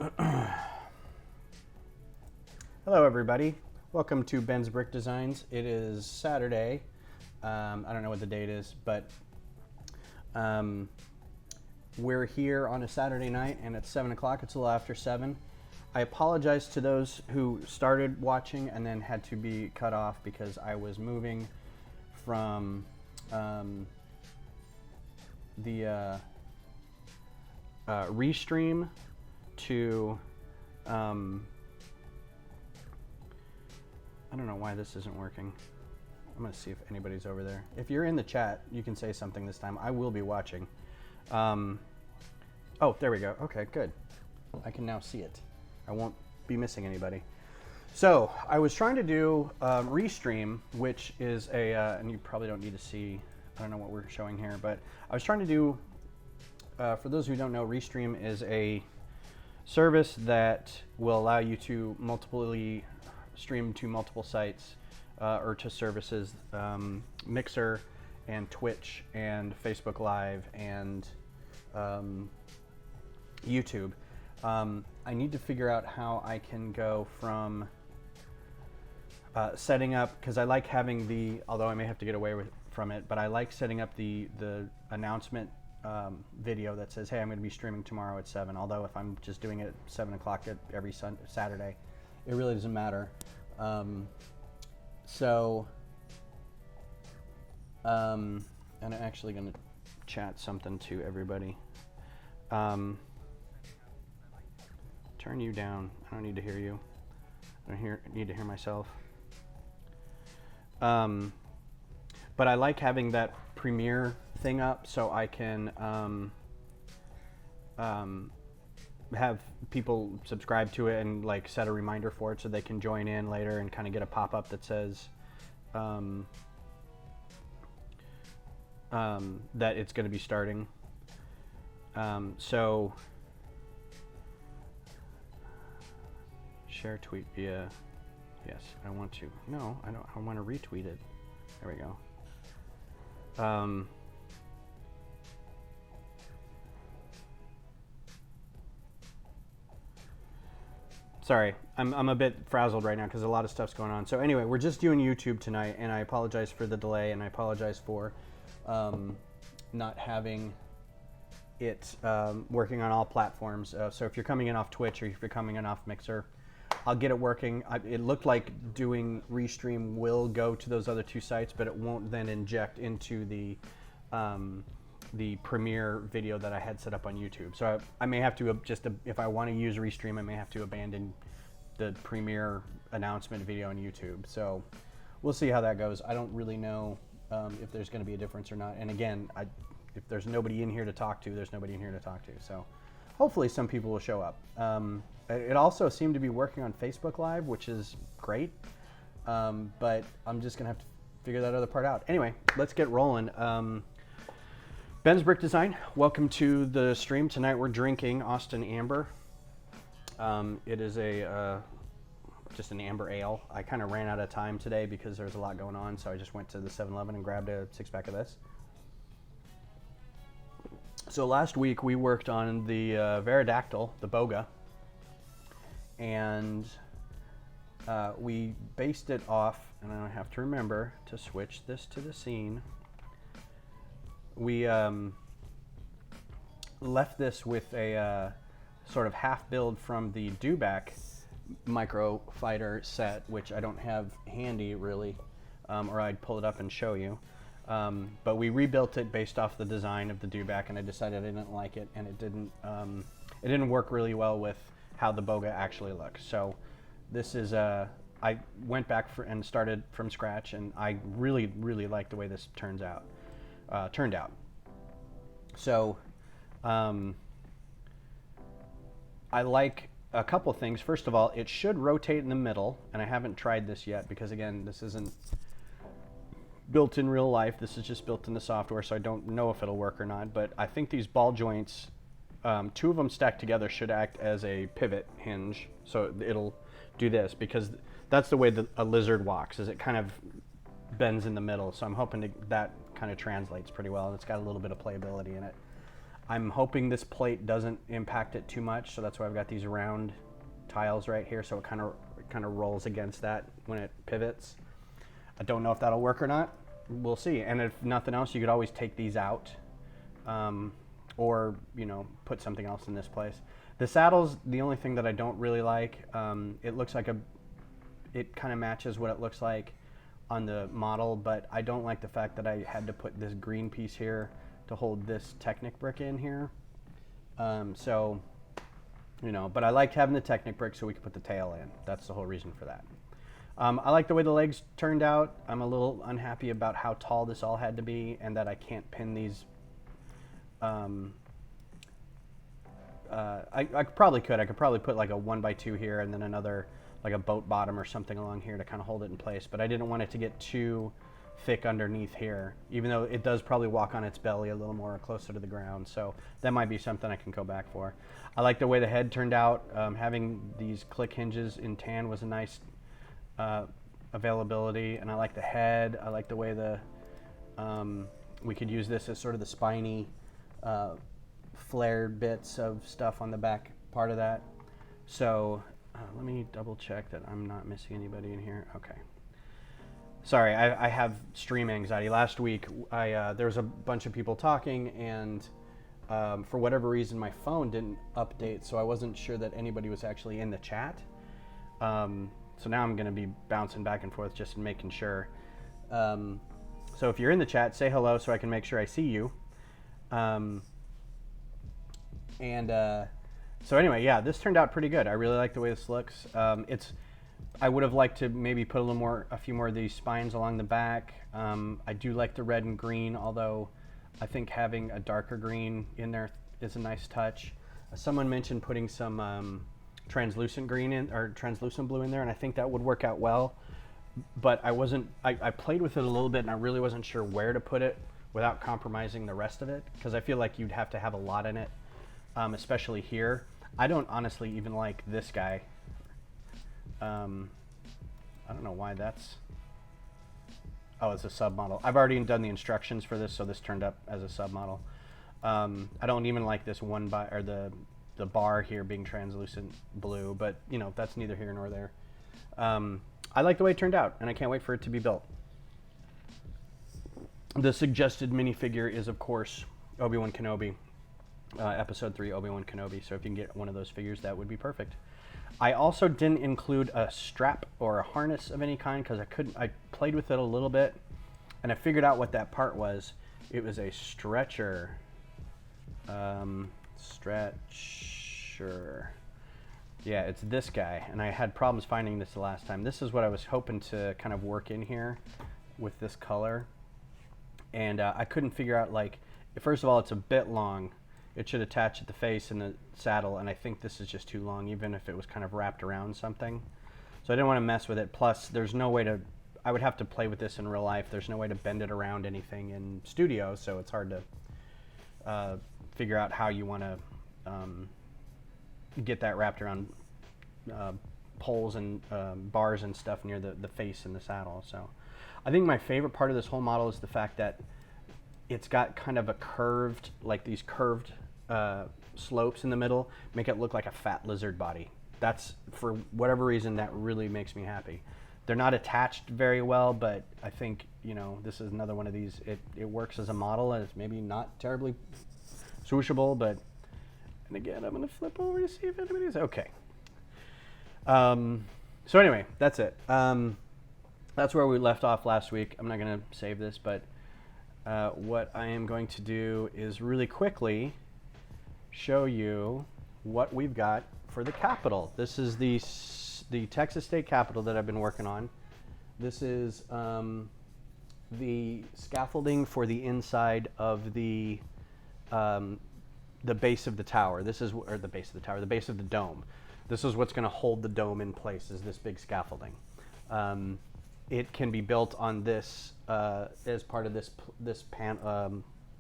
Hello everybody, welcome to Ben's Brick Designs. It is Saturday. I don't know what the date is, but we're here on a Saturday night and it's 7 o'clock. It's a little after 7. I apologize to those who started watching and then had to be cut off because I was moving from the restream to I don't know why this isn't working. I'm gonna see if anybody's over there. If you're in the chat, you can say something this time. I will be watching. Oh, there we go. Okay, good. I can now see it. I won't be missing anybody. So I was trying to do Restream, which is a, and you probably don't need to see, I don't know what we're showing here, but I was trying to do, for those who don't know, Restream is a service that will allow you to multiply stream to multiple sites or to services, Mixer and Twitch and Facebook Live and YouTube. I need to figure out how I can go from setting up, because I like having the, although I may have to get away from it, but I like setting up the announcement video that says, hey, I'm going to be streaming tomorrow at 7, although if I'm just doing it at 7 o'clock every Saturday, it really doesn't matter. And I'm actually going to chat something to everybody. Turn you down. I don't need to hear you. I don't need to hear myself. But I like having that Premiere thing up so I can have people subscribe to it and like set a reminder for it so they can join in later and kind of get a pop-up that says that it's going to be starting. So share tweet via, yes, I want to. No, I don't. I want to retweet it. There we go. Sorry, I'm a bit frazzled right now because a lot of stuff's going on. So anyway, we're just doing YouTube tonight, and I apologize for the delay, and I apologize for not having it working on all platforms. So if you're coming in off Twitch or if you're coming in off Mixer, I'll get it working. It looked like doing Restream will go to those other two sites, but it won't then inject into the Premiere video that I had set up on YouTube. So I may have to if I want to use Restream, I may have to abandon the Premiere announcement video on YouTube. So we'll see how that goes. I don't really know if there's going to be a difference or not. And again, if there's nobody in here to talk to, there's nobody in here to talk to. So hopefully some people will show up. It also seemed to be working on Facebook Live, which is great. But I'm just going to have to figure that other part out. Anyway, let's get rolling. Ben's Brick Design, welcome to the stream. Tonight we're drinking Austin Amber. It is just an amber ale. I kind of ran out of time today because there's a lot going on, so I just went to the 7-Eleven and grabbed a 6-pack of this. So last week we worked on the Veridactyl, the Boga, and we based it off, and I have to remember to switch this to the scene. We left this with a sort of half build from the Dewback Microfighter set, which I don't have handy really, or I'd pull it up and show you. But we rebuilt it based off the design of the Dewback, and I decided I didn't like it, and it didn't work really well with how the Boga actually looks. So this is I went back and started from scratch, and I really like the way this turned out. So I like a couple things. First of all, it should rotate in the middle, and I haven't tried this yet because again, this isn't built in real life. This is just built in the software, so I don't know if it'll work or not, but I think these ball joints, 2 of them stacked together, should act as a pivot hinge, so it'll do this, because that's the way a lizard walks, is it kind of bends in the middle. So I'm hoping that kind of translates pretty well, and it's got a little bit of playability in it. I'm hoping this plate doesn't impact it too much, so that's why I've got these round tiles right here, so it kind of rolls against that when it pivots. I don't know if that'll work or not. We'll see. And if nothing else, you could always take these out, or put something else in this place. The saddle's the only thing that I don't really like. It looks like it kind of matches what it looks like on the model, but I don't like the fact that I had to put this green piece here to hold this Technic brick in here. But I liked having the Technic brick so we could put the tail in. That's the whole reason for that. I like the way the legs turned out. I'm a little unhappy about how tall this all had to be and that I can't pin these. I probably could. I could probably put like a 1x2 here and then another like a boat bottom or something along here to kind of hold it in place, but I didn't want it to get too thick underneath here, even though it does probably walk on its belly a little more closer to the ground, so that might be something I can go back for. I like the way the head turned out. Having these click hinges in tan was a nice availability, and I like the head. I like the way we could use this as sort of the spiny flared bits of stuff on the back part of that. So let me double check that I'm not missing anybody in here. Okay. Sorry, I have stream anxiety. Last week, there was a bunch of people talking, and for whatever reason, my phone didn't update, so I wasn't sure that anybody was actually in the chat. So now I'm going to be bouncing back and forth just making sure. So if you're in the chat, say hello so I can make sure I see you. So anyway, yeah, this turned out pretty good. I really like the way this looks. I would have liked to maybe put a few more of these spines along the back. I do like the red and green, although I think having a darker green in there is a nice touch. Someone mentioned putting some translucent green in, or translucent blue in there, and I think that would work out well. But I played with it a little bit, and I really wasn't sure where to put it without compromising the rest of it, because I feel like you'd have to have a lot in it. Especially here. I don't honestly even like this guy. I don't know why that's... Oh, it's a submodel. I've already done the instructions for this, so this turned up as a submodel. I don't even like this the bar here being translucent blue, but that's neither here nor there. I like the way it turned out, and I can't wait for it to be built. The suggested minifigure is, of course, Obi-Wan Kenobi. Episode 3 Obi-Wan Kenobi, so if you can get one of those figures, that would be perfect. I also didn't include a strap or a harness of any kind because I played with it a little bit and I figured out what that part was. It was a stretcher. Yeah, it's this guy, and I had problems finding this the last time. This is what I was hoping to kind of work in here with this color, and I couldn't figure out, like, first of all, it's a bit long. It should attach at the face and the saddle, and I think this is just too long, even if it was kind of wrapped around something. So I didn't want to mess with it. Plus, there's no way to... I would have to play with this in real life. There's no way to bend it around anything in studio, so it's hard to figure out how you want to get that wrapped around poles and bars and stuff near the face and the saddle. So I think my favorite part of this whole model is the fact that it's got kind of a curved, like these curved slopes in the middle, make it look like a fat lizard body. That's, for whatever reason, that really makes me happy. They're not attached very well, but I think, this is another one of these, it works as a model, and it's maybe not terribly swooshable, but, and again, I'm gonna flip over to see if anybody's, okay. So anyway, that's it. That's where we left off last week. I'm not gonna save this, but what I am going to do is really quickly show you what we've got for the Capitol. This is the Texas State Capitol that I've been working on. This is the scaffolding for the inside of the base of the tower. This is, or the base of the tower, the base of the dome. This is what's going to hold the dome in place, is this big scaffolding. It can be built on this as part of this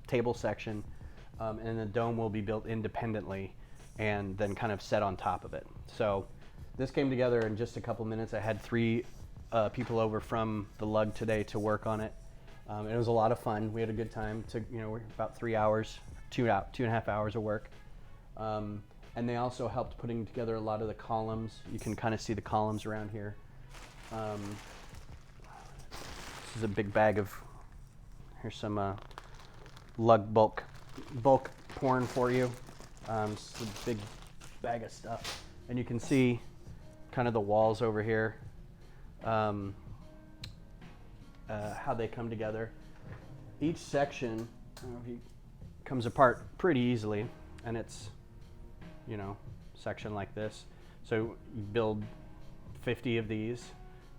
table section, and the dome will be built independently and then kind of set on top of it. So this came together in just a couple minutes. I had 3 people over from the lug today to work on it. It was a lot of fun. We had a good time. It took about 3 hours. 2.5 hours of work. And they also helped putting together a lot of the columns. You can kind of see the columns around here. This is a big bag of, here's some lug bulk porn for you. It's a big bag of stuff. And you can see kind of the walls over here, how they come together. Each section comes apart pretty easily, and it's, you know, section like this. So you build 50 of these,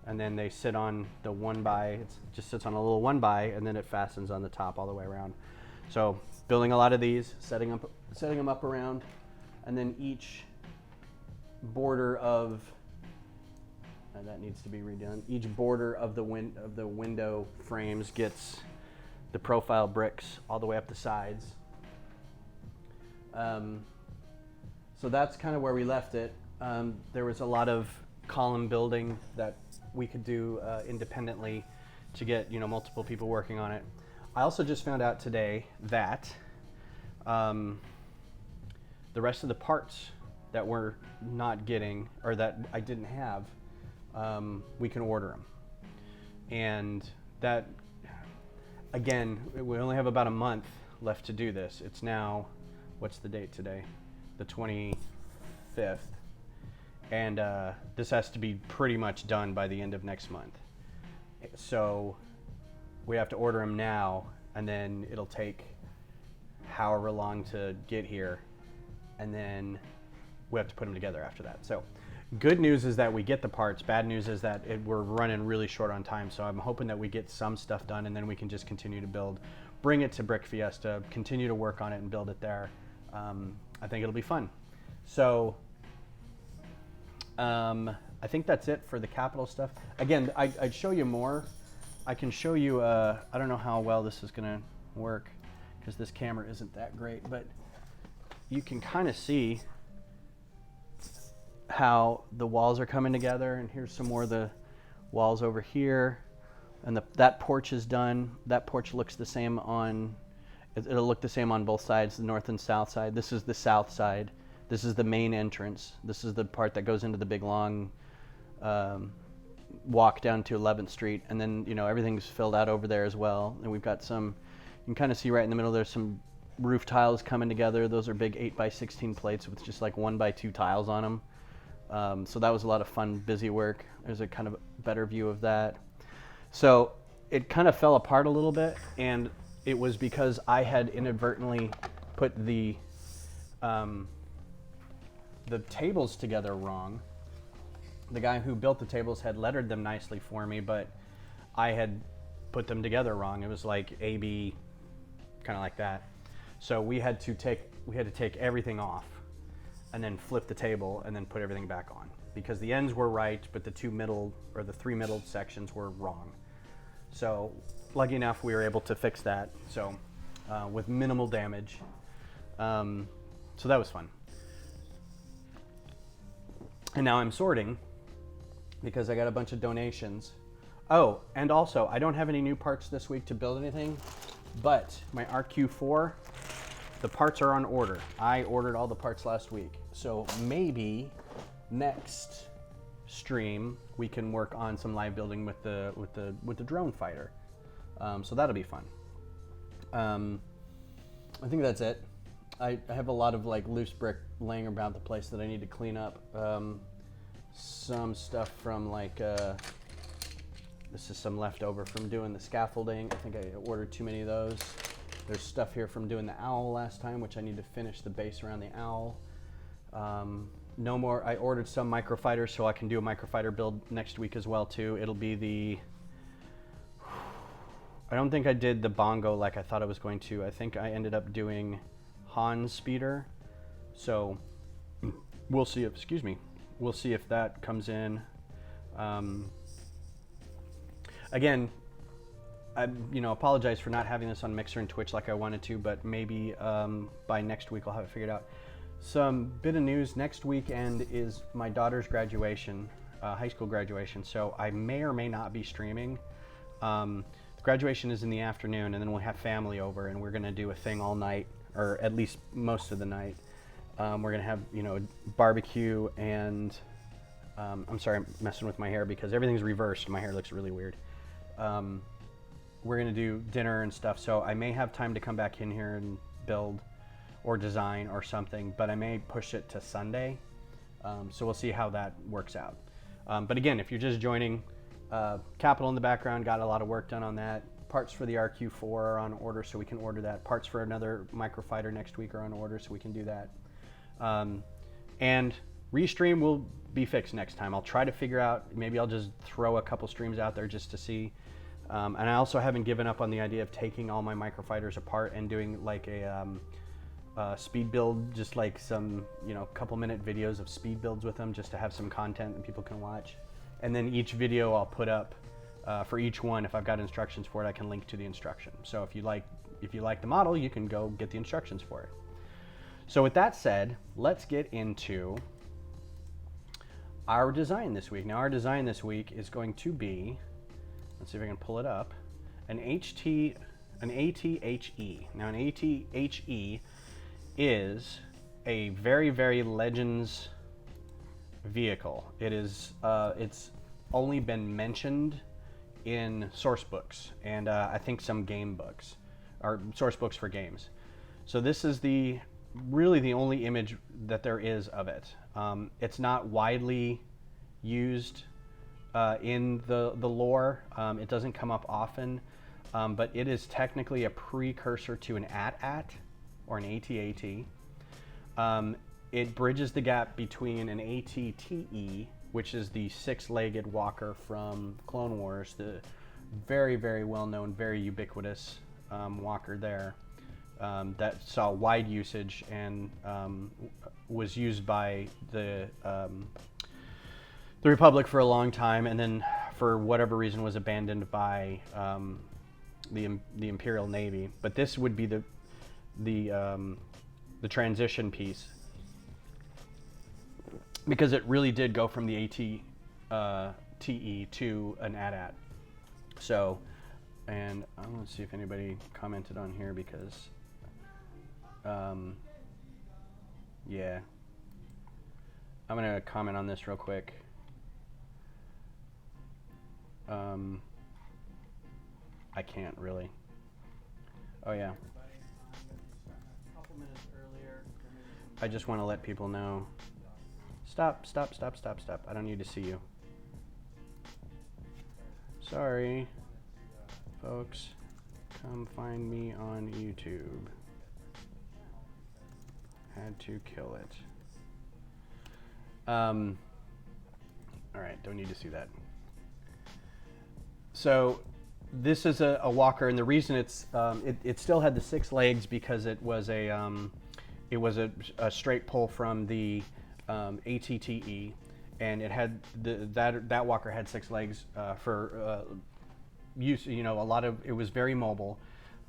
and then they sit on the 1x. It just sits on a little 1x, and then it fastens on the top all the way around. So building a lot of these, setting them up around, and then each border of that needs to be redone. Each border of the window frames gets the profile bricks all the way up the sides. So that's kind of where we left it. There was a lot of column building that we could do independently to get, you know, multiple people working on it. I also just found out today that the rest of the parts that we're not getting, or that I didn't have, we can order them. And that, again, we only have about a month left to do this. It's now, what's the date today? The 25th. And this has to be pretty much done by the end of next month. So we have to order them now, and then it'll take however long to get here, and then we have to put them together after that. So good news is that we get the parts. Bad news is that we're running really short on time. So I'm hoping that we get some stuff done, and then we can just continue to build, bring it to BrickFiesta, continue to work on it and build it there. I think it'll be fun. So I think that's it for the capital stuff. Again, I'd show you more. I can show you, I don't know how well this is gonna work because this camera isn't that great, but you can kind of see how the walls are coming together. And here's some more of the walls over here. And that porch is done. That porch looks the same on, it'll look the same on both sides, the north and south side. This is the south side. This is the main entrance. This is the part that goes into the big long walk down to 11th Street. And then, you know, everything's filled out over there as well. And we've got some, you can kind of see right in the middle, there's some roof tiles coming together. Those are big 8x16 plates with just like 1x2 tiles on them. So that was a lot of fun, busy work. There's a kind of better view of that. So it kind of fell apart a little bit, and it was because I had inadvertently put the tables together wrong. The guy who built the tables had lettered them nicely for me, but I had put them together wrong. It was like AB, kind of like that. So we had to take everything off and then flip the table and then put everything back on, because the ends were right, but the three middle sections were wrong. So lucky enough, we were able to fix that. So with minimal damage. So that was fun. And now I'm sorting because I got a bunch of donations. Oh, and also I don't have any new parts this week to build anything, but my RQ4, the parts are on order. I ordered all the parts last week. So maybe next stream we can work on some live building with the drone fighter. So that'll be fun. I think that's it. I have a lot of like loose brick laying around the place that I need to clean up. Some stuff from like this is some leftover from doing the scaffolding. I think I ordered too many of those. There's stuff here from doing the owl last time, which I need to finish the base around the owl. No more. I ordered some microfighters, so I can do a microfighter build next week as well too. It'll be the, I don't think I did the bongo like I thought I was going to. I think I ended up doing Hans speeder. So we'll see if, excuse me, we'll see if that comes in. Again, I apologize for not having this on Mixer and Twitch like I wanted to, but maybe by next week I'll have it figured out. Some bit of news, next weekend is my daughter's graduation, high school graduation, so I may or may not be streaming. The graduation is in the afternoon, and then we'll have family over, and we're going to do a thing all night or at least most of the night. We're gonna have, you know, barbecue and I'm sorry, I'm messing with my hair because everything's reversed. My hair looks really weird. We're gonna do dinner and stuff, so I may have time to come back in here and build or design or something, but I may push it to Sunday. So we'll see how that works out. But again, if you're just joining, capital in the background, got a lot of work done on that. Parts for the RQ4 are on order, so we can order that. Parts for another microfighter next week are on order, so we can do that. And restream will be fixed next time. I'll try to figure out, maybe I'll just throw a couple streams out there just to see. And I also haven't given up on the idea of taking all my microfighters apart and doing like a speed build, just like some, you know, couple minute videos of speed builds with them, just to have some content that people can watch. And then each video I'll put up for each one, if I've got instructions for it, I can link to the instruction. So if you like the model, you can go get the instructions for it. So with that said, let's get into our design this week. Now our design this week is going to be, let's see if I can pull it up, an ATHE. Now an ATHE is a very, very Legends vehicle. It is, it's only been mentioned in source books and I think some game books, or source books for games. So this is really the only image that there is of it. It's not widely used in the lore. It doesn't come up often, but it is technically a precursor to an AT-AT or an AT-AT. It bridges the gap between an AT-TE, which is the six-legged walker from Clone Wars, the very, very well-known, very ubiquitous walker there. That saw wide usage and was used by the Republic for a long time, and then for whatever reason was abandoned by the Imperial Navy. But this would be the transition piece, because it really did go from the AT-TE to an AT-AT. So, and I want to see if anybody commented on here because. Yeah, I'm gonna comment on this real quick. I can't really. Oh yeah. I just want to let people know. Stop. I don't need to see you. Sorry, folks. Come find me on YouTube. Had to kill it. All right, don't need to see that. So this is a walker, and the reason it's it still had the six legs because it was a straight pull from the AT-TE, and it had that walker had six legs for use. You know, it was very mobile.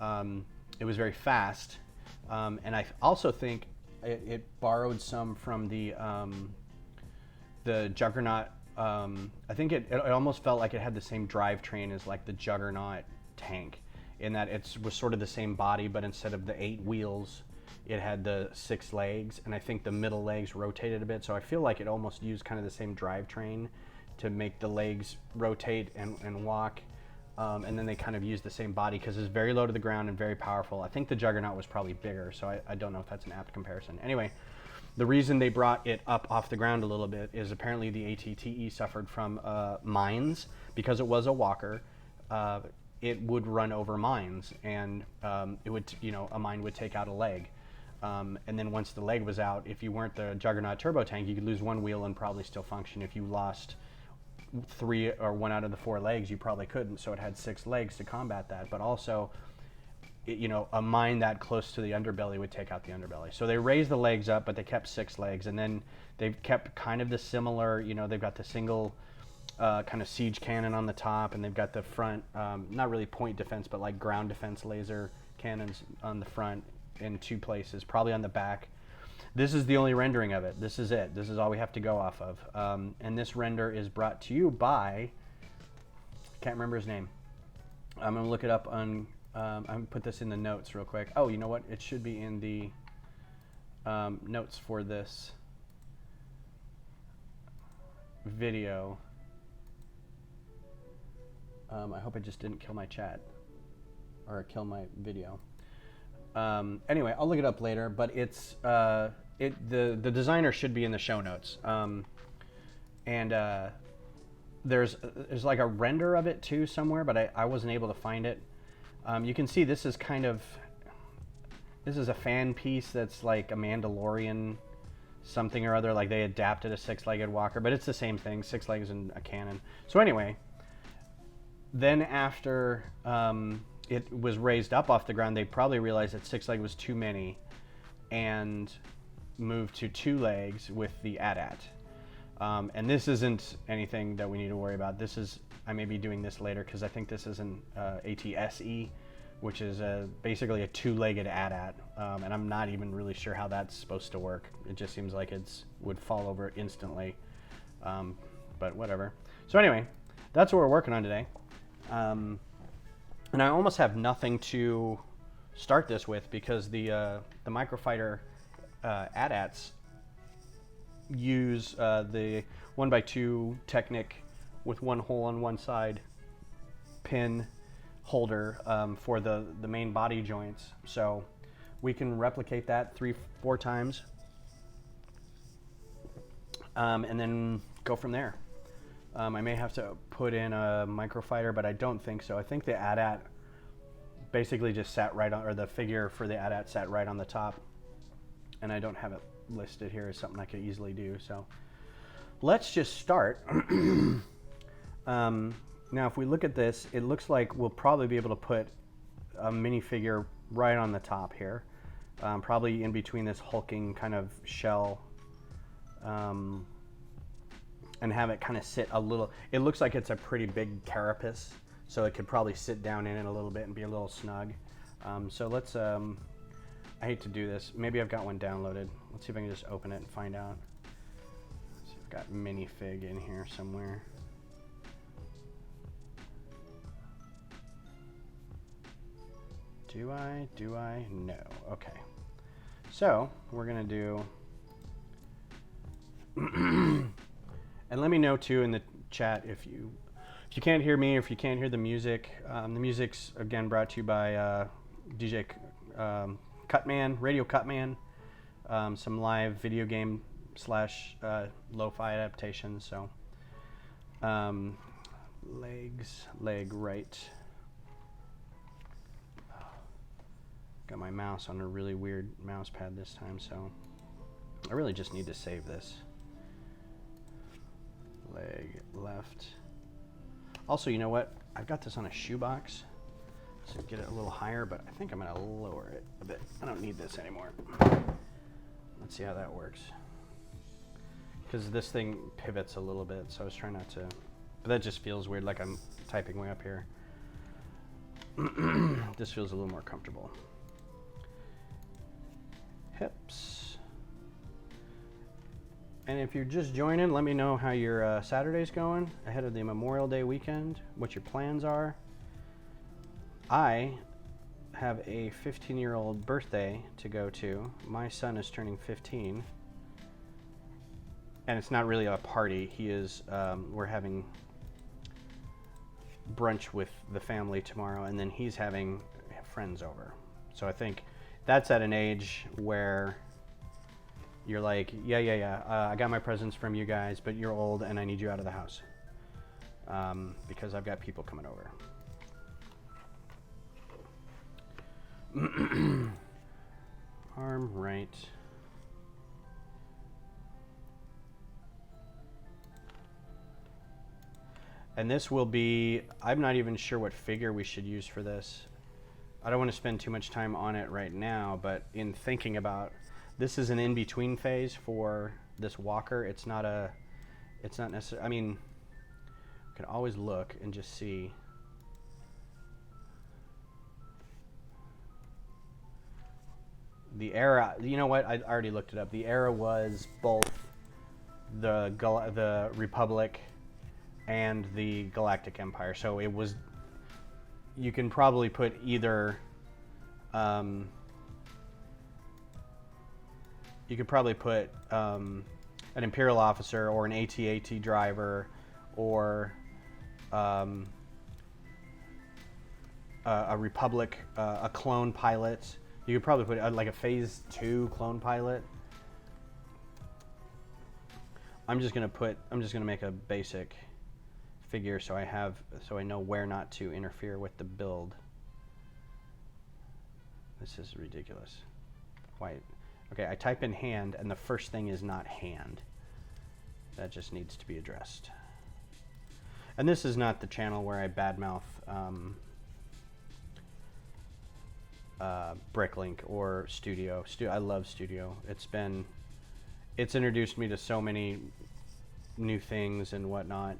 It was very fast, and I also think it borrowed some from the Juggernaut. I think it almost felt like it had the same drivetrain as like the Juggernaut tank, in that it was sort of the same body, but instead of the 8 wheels, it had the 6 legs, and I think the middle legs rotated a bit. So I feel like it almost used kind of the same drivetrain to make the legs rotate and walk. And then they kind of use the same body because it's very low to the ground and very powerful. I think the Juggernaut was probably bigger, so I don't know if that's an apt comparison. Anyway, the reason they brought it up off the ground a little bit is apparently the AT-TE suffered from mines. Because it was a walker, it would run over mines, and it would, you know, a mine would take out a leg. And then once the leg was out, if you weren't the Juggernaut turbo tank, you could lose 1 wheel and probably still function. If you lost 3 or 1 out of the 4 legs, you probably couldn't. So it had 6 legs to combat that, but also, you know, a mine that close to the underbelly would take out the underbelly. So they raised the legs up, but they kept 6 legs, and then they've kept kind of the similar, you know, they've got the single kind of siege cannon on the top, and they've got the front, not really point defense, but like ground defense laser cannons on the front in 2 places, probably on the back. This is the only rendering of it. This is it. This is all we have to go off of. And this render is brought to you by, can't remember his name. I'm gonna look it up on I'm gonna put this in the notes real quick. Oh, you know what? It should be in the notes for this video. I hope I just didn't kill my chat or kill my video. Anyway, I'll look it up later, but it's the designer should be in the show notes. There's like a render of it too somewhere, but I wasn't able to find it. You can see this is a fan piece that's like a Mandalorian something or other, like they adapted a six-legged walker, but it's the same thing, 6 legs and a cannon. So anyway, then after it was raised up off the ground, they probably realized that 6 leg was too many and moved to 2 legs with the AT-AT. And this isn't anything that we need to worry about. This is, I may be doing this later because I think this is an ATSE, which is basically a 2-legged AT-AT. And I'm not even really sure how that's supposed to work. It just seems like it would fall over instantly, but whatever. So anyway, that's what we're working on today. And I almost have nothing to start this with because the Microfighter AT-ATs use the 1x2 Technic with 1 hole on one side pin holder for the main body joints. So we can replicate that 3-4 times and then go from there. I may have to put in a Microfighter, but I don't think so. I think the AT-AT basically just sat right on, or the figure for the AT-AT sat right on the top, and I don't have it listed here as something I could easily do. So let's just start. Now, if we look at this, it looks like we'll probably be able to put a minifigure right on the top here, probably in between this hulking kind of shell. And have it kind of sit a little, it looks like it's a pretty big carapace, so it could probably sit down in it a little bit and be a little snug. So let's, I hate to do this. Maybe I've got one downloaded. Let's see if I can just open it and find out. Let's see if I've got minifig in here somewhere. Do I? No. Okay. So we're gonna do, and let me know too in the chat if you can't hear me or if you can't hear the music. The music's again brought to you by DJ Cutman, Radio Cutman, some live video game / lo-fi adaptations. So leg right. Got my mouse on a really weird mouse pad this time, so I really just need to save this. Leg left. Also, you know what? I've got this on a shoebox, so get it a little higher, but I think I'm gonna lower it a bit. I don't need this anymore. Let's see how that works. Because this thing pivots a little bit, so I was trying not to, but that just feels weird, like I'm typing way up here. This feels a little more comfortable. Hips. And if you're just joining, let me know how your Saturday's going ahead of the Memorial Day weekend, what your plans are. I have a 15-year-old birthday to go to. My son is turning 15. And it's not really a party. He is, we're having brunch with the family tomorrow, and then he's having friends over. So I think that's at an age where you're like, I got my presents from you guys, but you're old and I need you out of the house because I've got people coming over. Arm right. And this will be, I'm not even sure what figure we should use for this. I don't want to spend too much time on it right now, but in thinking about, this is an in-between phase for this walker. It's not necessarily, I mean, you can always look and just see. The era, you know what, I already looked it up. The era was both the Republic and the Galactic Empire. So it was you can probably put either, you could probably put an Imperial officer or an AT-AT driver or a Republic, a clone pilot. You could probably put like a Phase 2 clone pilot. I'm just gonna make a basic figure so I know where not to interfere with the build. This is ridiculous. Why? Okay, I type in hand and the first thing is not hand. That just needs to be addressed. And this is not the channel where I badmouth Bricklink or Studio. I love Studio. It's introduced me to so many new things and whatnot.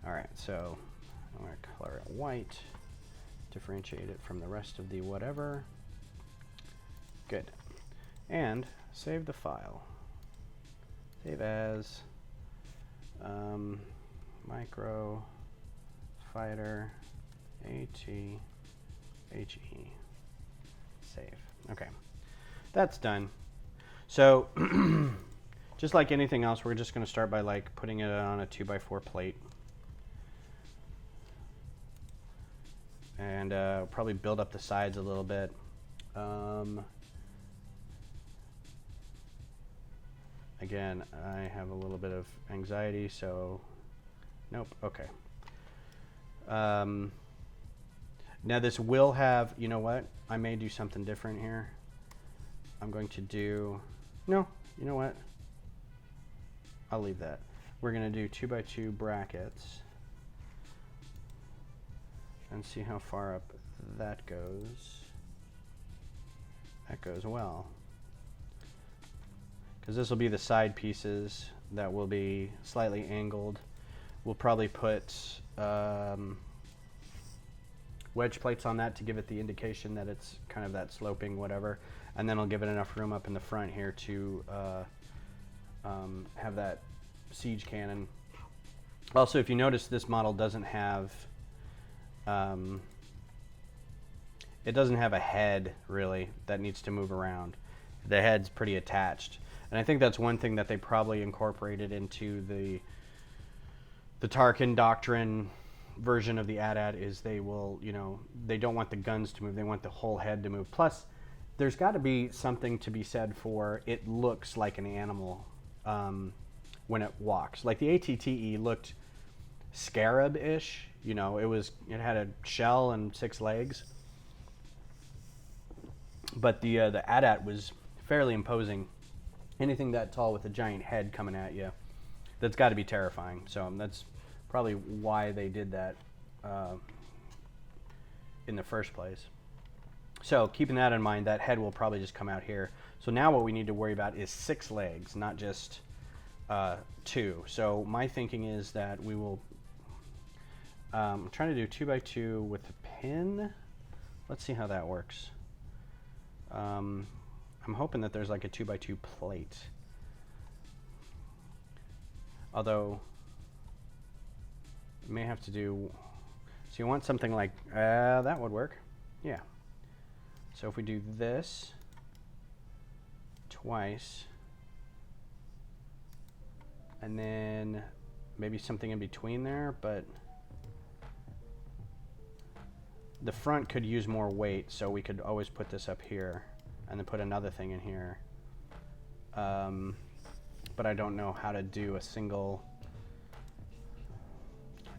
All right, so I'm going to color it white, differentiate it from the rest of the whatever. Good. And save the file. Save as micro fighter AT-HE. Save. Okay, that's done. So just like anything else, we're just going to start by like putting it on a 2x4 plate. And probably build up the sides a little bit. Again, I have a little bit of anxiety, so nope. Okay. Now this will have, you know what? I may do something different here. I'm going to do, no, you know what? I'll leave that. We're going to do 2x2 brackets and see how far up that goes. That goes well. Because this will be the side pieces that will be slightly angled. We'll probably put wedge plates on that to give it the indication that it's kind of that sloping whatever, and then I'll give it enough room up in the front here to have that siege cannon. Also, if you notice, this model doesn't have it doesn't have a head really that needs to move around. The head's pretty attached, and I think that's one thing that they probably incorporated into the Tarkin Doctrine version of the AT-AT is they will, you know, they don't want the guns to move, they want the whole head to move. Plus, there's got to be something to be said for it looks like an animal when it walks. Like the AT-TE looked scarab-ish, you know, it had a shell and 6 legs. But the AT-AT was fairly imposing. Anything that tall with a giant head coming at you, that's got to be terrifying. So that's probably why they did that in the first place. So keeping that in mind, that head will probably just come out here. So now what we need to worry about is 6 legs, not just 2. So my thinking is that we will, I'm trying to do 2x2 with a pin. Let's see how that works. I'm hoping that there's like a 2x2 plate. Although, you may have to do, so you want something like, that would work. Yeah. So if we do this twice, and then maybe something in between there, but the front could use more weight, so we could always put this up here and then put another thing in here. But I don't know how to do a single,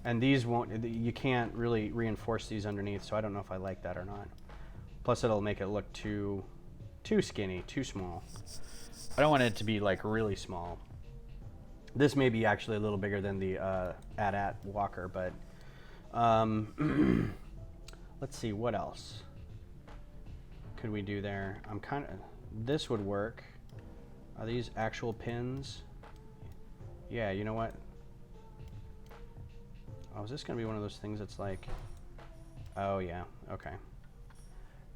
and these won't, you can't really reinforce these underneath, so I don't know if I like that or not. Plus it'll make it look too skinny, too small. I don't want it to be like really small. This may be actually a little bigger than the AT-AT Walker, but let's see, what else could we do there? This would work. Are these actual pins? Yeah, you know what? Oh, is this gonna be one of those things that's like, oh yeah, okay.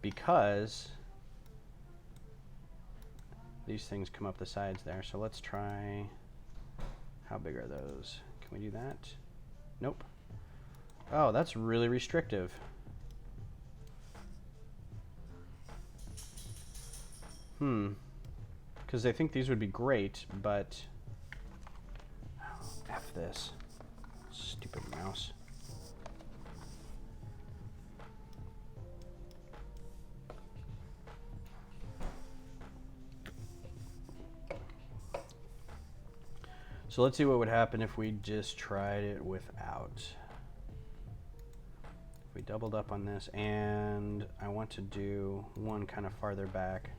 Because these things come up the sides there, so let's try, how big are those? Can we do that? Nope. Oh, that's really restrictive. Because they think these would be great, but... F this. Stupid mouse. So let's see what would happen if we just tried it without. If we doubled up on this, and I want to do one kind of farther back.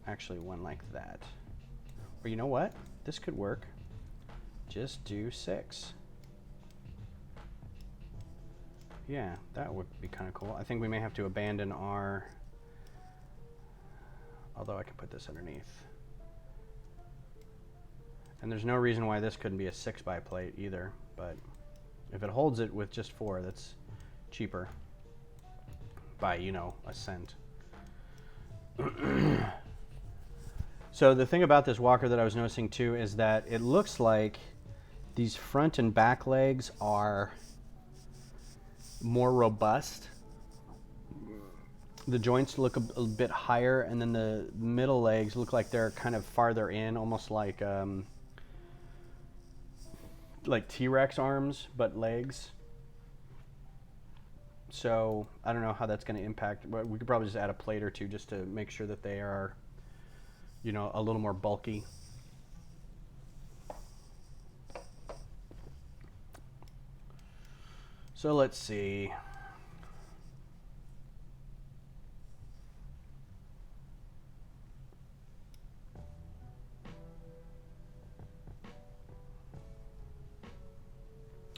Actually, one like that. Or you know what? This could work. Just do 6. Yeah, that would be kind of cool. I think we may have to abandon our... Although I can put this underneath. And there's no reason why this couldn't be a 6x plate either, but if it holds it with just 4, that's cheaper by, you know, a cent. So the thing about this walker that I was noticing too is that it looks like these front and back legs are more robust. The joints look a bit higher, and then the middle legs look like they're kind of farther in, almost like T-Rex arms, but legs. So I don't know how that's going to impact, but we could probably just add a plate or two just to make sure that they are, you know, a little more bulky. So let's see.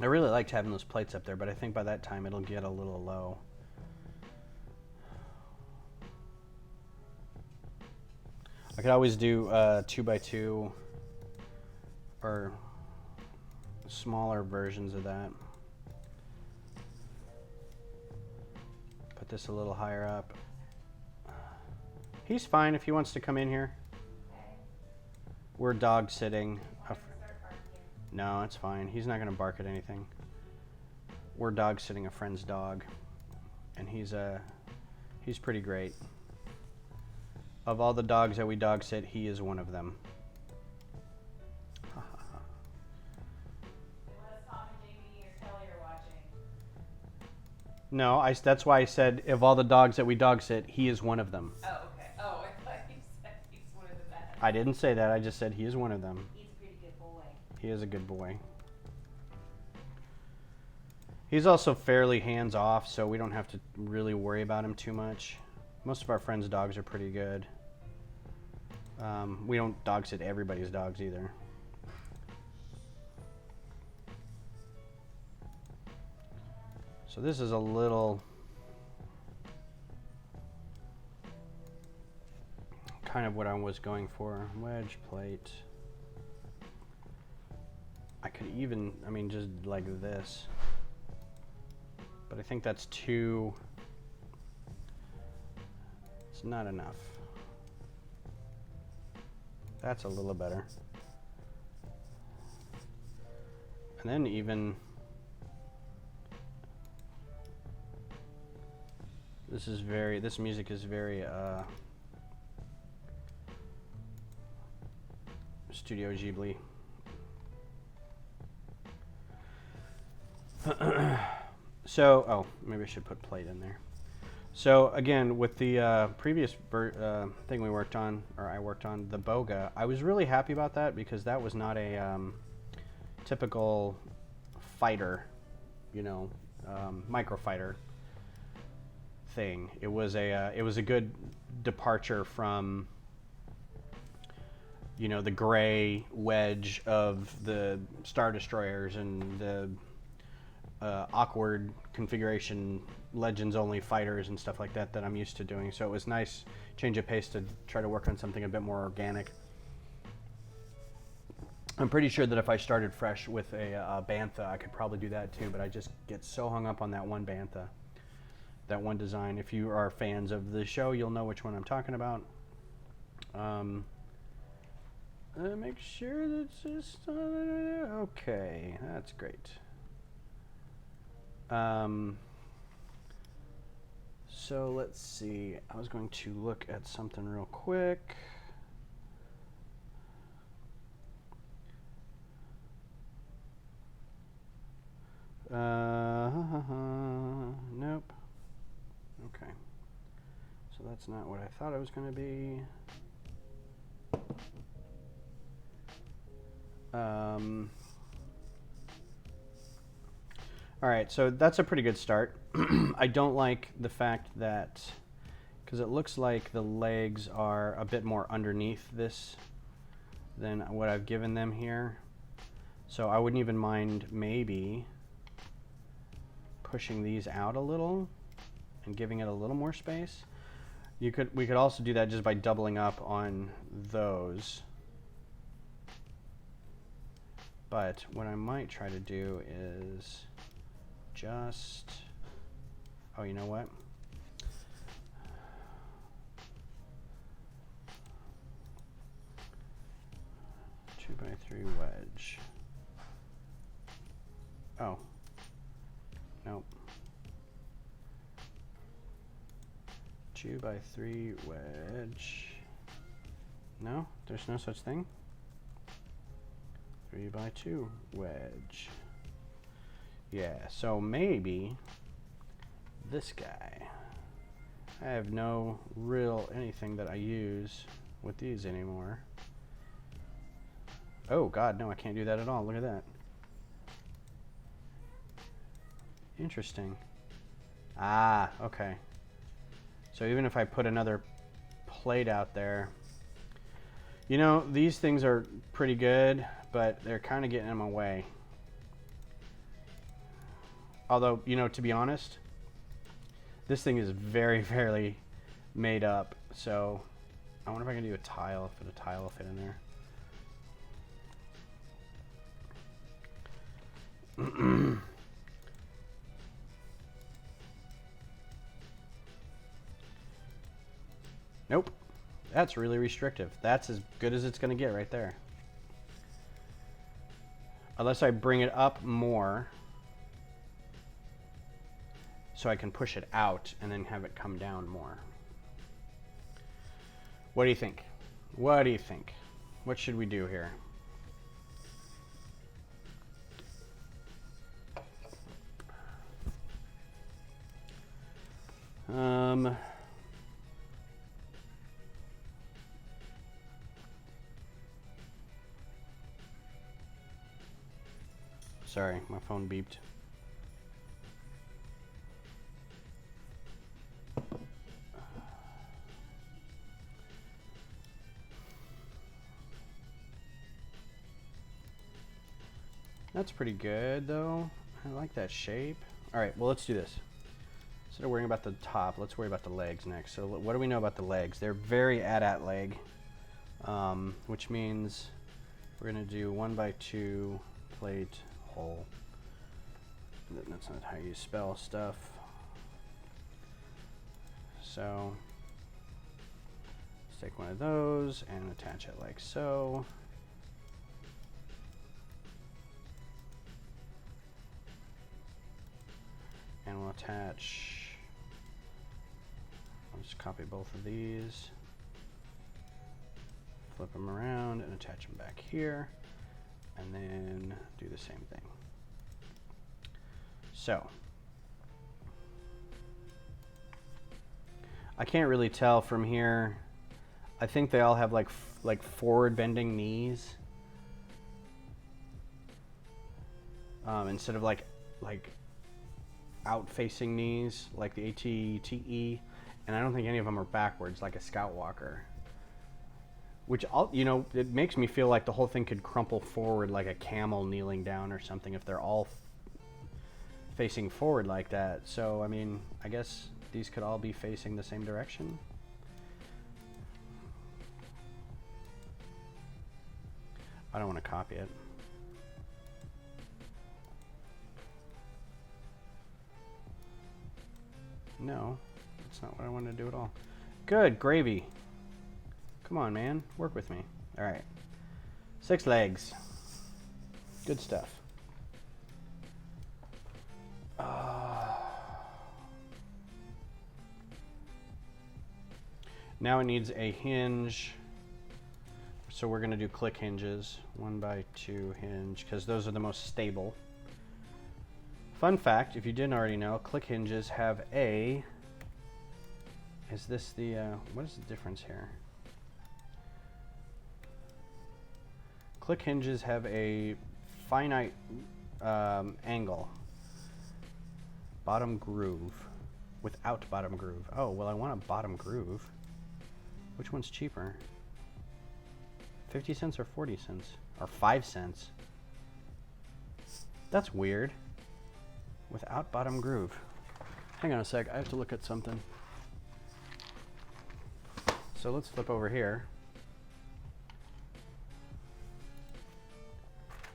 I really liked having those plates up there, but I think by that time it'll get a little low. I could always do 2x2 or smaller versions of that. Put this a little higher up. He's fine if he wants to come in here. We're dog sitting. No, it's fine. He's not going to bark at anything. We're dog sitting a friend's dog, and he's pretty great. Of all the dogs that we dog sit, he is one of them. No, that's why I said of all the dogs that we dog sit, he is one of them. Oh, okay. Oh, I thought you said he's one of the best. I didn't say that. I just said he is one of them. He's a pretty good boy. He is a good boy. He's also fairly hands-off, so we don't have to really worry about him too much. Most of our friends' dogs are pretty good. We don't dog sit everybody's dogs either. So this is a little kind of what I was going for. Wedge plate. I could even, I mean, just like this. But I think that's too, it's not enough. That's a little better. And then even, this music is very Studio Ghibli. So, oh, maybe I should put plate in there. So again, with the previous thing we worked on, or I worked on, the Boga, I was really happy about that because that was not a typical fighter, you know, microfighter thing. It was a good departure from, you know, the gray wedge of the Star Destroyers and the awkward configuration Legends only fighters and stuff like that I'm used to doing. So it was nice change of pace to try to work on something a bit more organic. I'm pretty sure that if I started fresh with a Bantha, I could probably do that too, but I just get so hung up on that one Bantha, that one design. If you are fans of the show, you'll know which one I'm talking about. Make sure that's just okay. That's great. So let's see. I was going to look at something real quick. Nope. Okay. So that's not what I thought it was going to be. All right, so that's a pretty good start. I don't like the fact that, because it looks like the legs are a bit more underneath this than what I've given them here. So I wouldn't even mind maybe pushing these out a little and giving it a little more space. We could also do that just by doubling up on those. But what I might try to do is just, oh, you know what? Two by three wedge. Oh, nope. 2 by 3 wedge. No, there's no such thing. 3 by 2 wedge. Yeah, so maybe this guy. I have no real anything that I use with these anymore. Oh God, no, I can't do that at all. Look at that. Interesting. Ah, okay. So even if I put another plate out there, you know, these things are pretty good, but they're kind of getting in my way. Although, you know, to be honest, this thing is very, very made up. So I wonder if I can do a tile, if a tile will fit in there. Nope. That's really restrictive. That's as good as it's going to get right there. Unless I bring it up more so I can push it out and then have it come down more. What do you think? What do you think? What should we do here? Sorry, my phone beeped. That's pretty good though. I like that shape. All right, well, let's do this. Instead of worrying about the top, let's worry about the legs next. So what do we know about the legs? They're very AT-AT leg, which means we're gonna do 1 by 2 plate hole. That's not how you spell stuff. So let's take one of those and attach it like so. And we'll attach, I'll just copy both of these, flip them around and attach them back here, and then do the same thing. So I can't really tell from here. I think they all have like forward bending knees instead of like out facing knees like the ATTE, and I don't think any of them are backwards like a Scout Walker, which you know, it makes me feel like the whole thing could crumple forward like a camel kneeling down or something if they're all facing forward like that. So I mean, I guess these could all be facing the same direction. I don't want to copy it. No, that's not what I want to do at all. Good gravy. Come on, man, work with me. All right, 6 legs. Good stuff. Now it needs a hinge. So we're going to do click hinges, 1x2 hinge, because those are the most stable. Fun fact, if you didn't already know, click hinges have a, is this the, what is the difference here? Click hinges have a finite angle, bottom groove, without bottom groove. Oh, well I want a bottom groove. Which one's cheaper? 50 cents or 40 cents? Or 5 cents? That's weird. Without bottom groove. Hang on a sec, I have to look at something. So let's flip over here.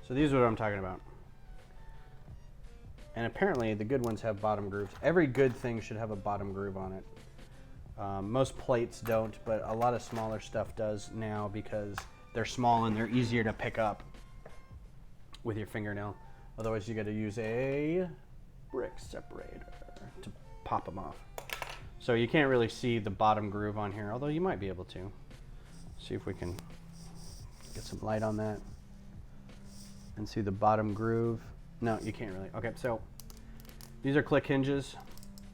So these are what I'm talking about. And apparently the good ones have bottom grooves. Every good thing should have a bottom groove on it. Most plates don't, but a lot of smaller stuff does now because they're small and they're easier to pick up with your fingernail. Otherwise you got to use a brick separator to pop them off. So you can't really see the bottom groove on here, although you might be able to. See if we can get some light on that and see the bottom groove. No, you can't really. Okay, so these are click hinges.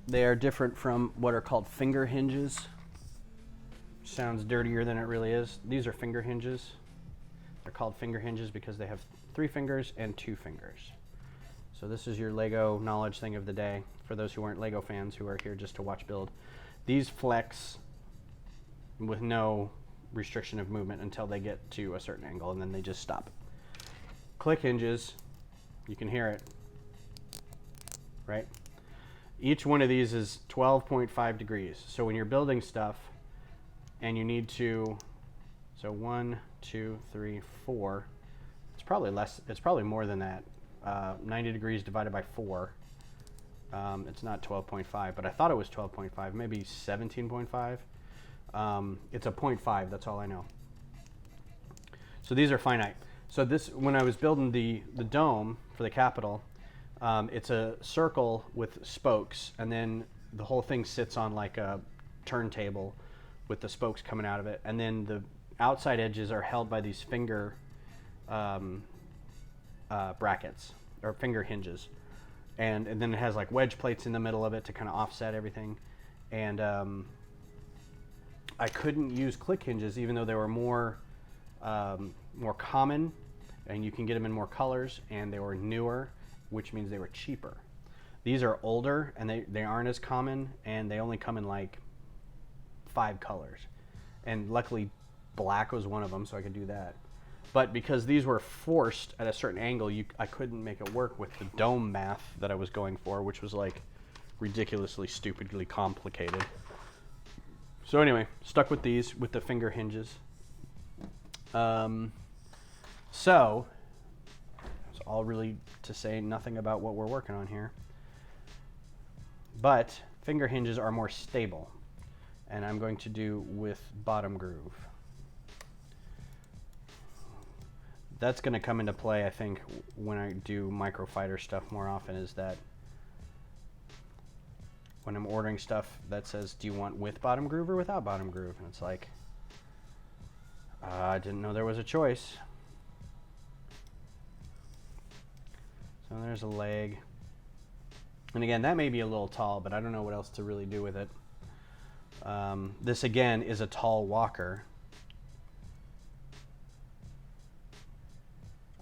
They are different from what are called finger hinges. Sounds dirtier than it really is. These are finger hinges. They're called finger hinges because they have 3 fingers and 2 fingers. So this is your Lego knowledge thing of the day for those who aren't Lego fans who are here just to watch build. These flex with no restriction of movement until they get to a certain angle and then they just stop. Click hinges, you can hear it, right? Each one of these is 12.5 degrees. So when you're building stuff and you need to, so 1, 2, 3, 4, it's probably less, it's probably more than that. 90 degrees divided by 4. It's not 12.5, but I thought it was 12.5, maybe 17.5. It's a 0.5, that's all I know. So these are finite. So this, when I was building the dome for the Capitol, it's a circle with spokes, and then the whole thing sits on like a turntable with the spokes coming out of it, and then the outside edges are held by these finger brackets or finger hinges, and then it has like wedge plates in the middle of it to kind of offset everything. And I couldn't use click hinges even though they were more common, and you can get them in more colors, and they were newer, which means they were cheaper. These are older and they aren't as common, and they only come in like 5 colors. And luckily black was one of them, so I could do that. But because these were forced at a certain angle, I couldn't make it work with the dome math that I was going for, which was like ridiculously, stupidly complicated. So anyway, stuck with these, with the finger hinges. So it's all really to say nothing about what we're working on here. But finger hinges are more stable, and I'm going to do with bottom groove. That's going to come into play, I think, when I do microfighter stuff more often, is that when I'm ordering stuff that says, do you want with bottom groove or without bottom groove? And it's like, I didn't know there was a choice. So there's a leg. And again, that may be a little tall, but I don't know what else to really do with it. This again is a tall walker.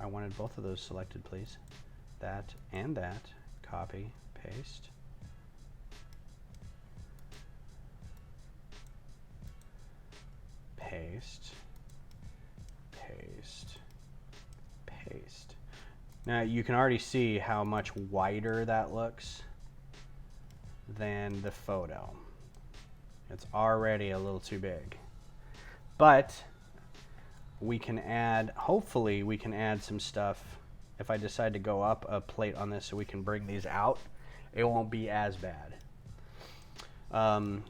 I wanted both of those selected, please. That and that. Copy, paste. Paste. Paste. Paste. Now you can already see how much wider that looks than the photo. It's already a little too big. But we can add, hopefully we can add some stuff. If I decide to go up a plate on this so we can bring these out, it won't be as bad.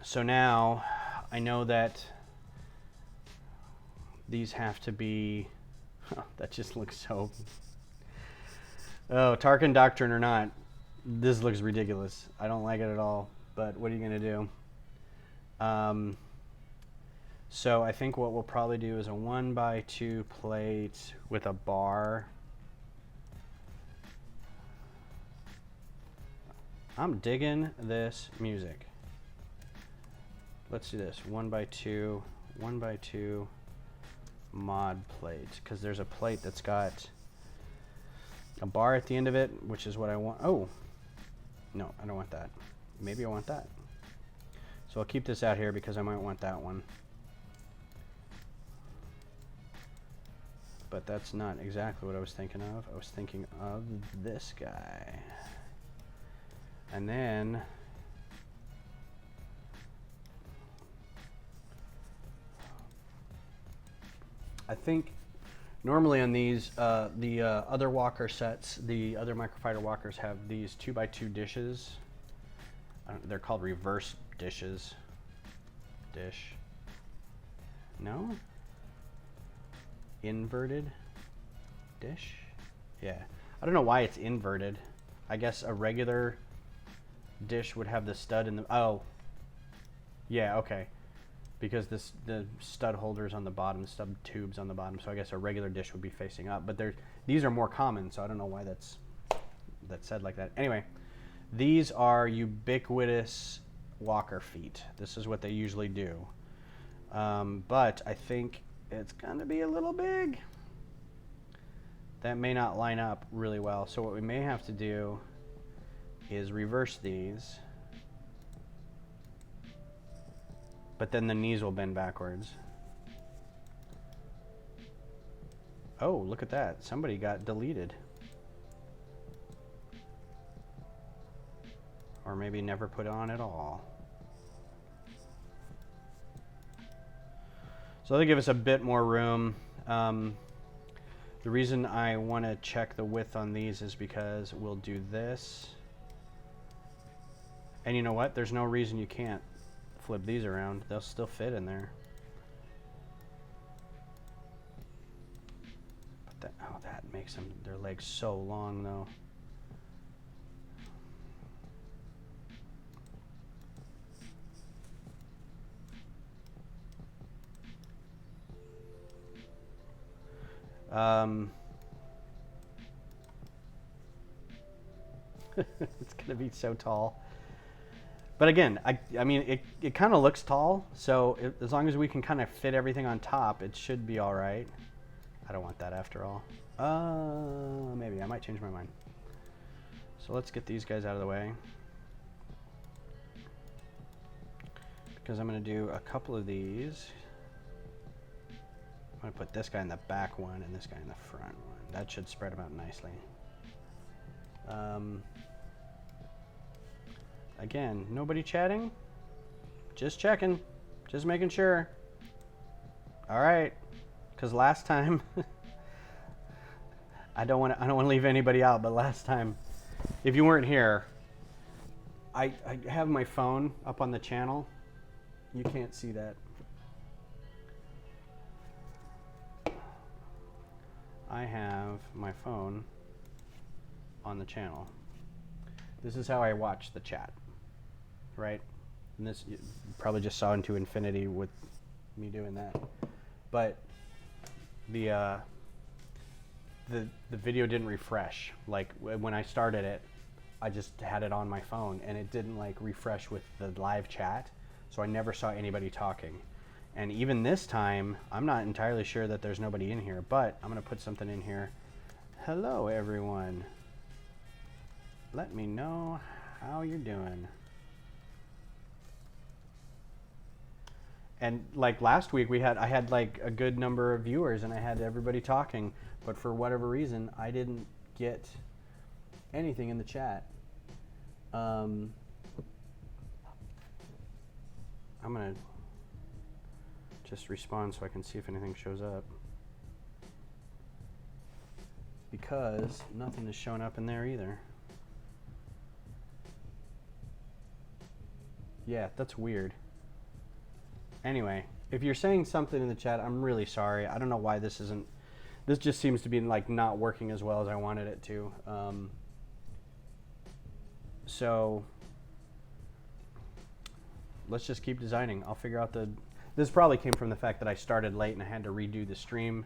So now I know that these have to be, that just looks so, oh, Tarkin Doctrine or not, this looks ridiculous. I don't like it at all, but what are you gonna do? So I think what we'll probably do is a 1x2 plate with a bar. I'm digging this music. Let's do this. 1x2, 1x2 mod plate, because there's a plate that's got a bar at the end of it, which is what I want. Oh, no, I don't want that. Maybe I want that. So I'll keep this out here because I might want that one. But that's not exactly what I was thinking of. I was thinking of this guy. And then I think normally on these, the other walker sets, the other microfighter walkers have these 2x2 dishes. They're called reverse dishes. Dish. No? Inverted dish? Yeah. I don't know why it's inverted. I guess a regular dish would have the stud in the... Oh. Yeah, okay. Because the stud holders on the bottom, stud tubes on the bottom, so I guess a regular dish would be facing up. But these are more common, so I don't know why that's said like that. Anyway, these are ubiquitous walker feet. This is what they usually do. But I think it's gonna be a little big. That may not line up really well. So what we may have to do is reverse these. But then the knees will bend backwards. Oh, look at that. Somebody got deleted. Or maybe never put on at all. So they'll give us a bit more room. The reason I want to check the width on these is because we'll do this. And you know what? There's no reason you can't flip these around. They'll still fit in there. But that makes their legs so long though. It's gonna be so tall. But again, I mean, it kind of looks tall, so as long as we can kind of fit everything on top, it should be all right. I don't want that after all. Maybe I might change my mind. So let's get these guys out of the way, because I'm gonna do a couple of these. I'm going to put this guy in the back one and this guy in the front one. That should spread them out nicely. Again, nobody chatting? Just checking. Just making sure. All right. Because last time, I don't want to leave anybody out, but last time, if you weren't here, I have my phone up on the channel. You can't see that. I have my phone on the channel. This is how I watch the chat, right? And this, you probably just saw into infinity with me doing that. But the video didn't refresh. Like when I started it, I just had it on my phone and it didn't like refresh with the live chat. So I never saw anybody talking. And even this time, I'm not entirely sure that there's nobody in here, but I'm going to put something in here. Hello, everyone. Let me know how you're doing. And like last week, I had like a good number of viewers and I had everybody talking, but for whatever reason, I didn't get anything in the chat. I'm going to just respond so I can see if anything shows up, because nothing is showing up in there either. Yeah, that's weird. Anyway, if you're saying something in the chat, I'm really sorry. I don't know why this just seems to be like not working as well as I wanted it to. So let's just keep designing. I'll figure out the This probably came from the fact that I started late and I had to redo the stream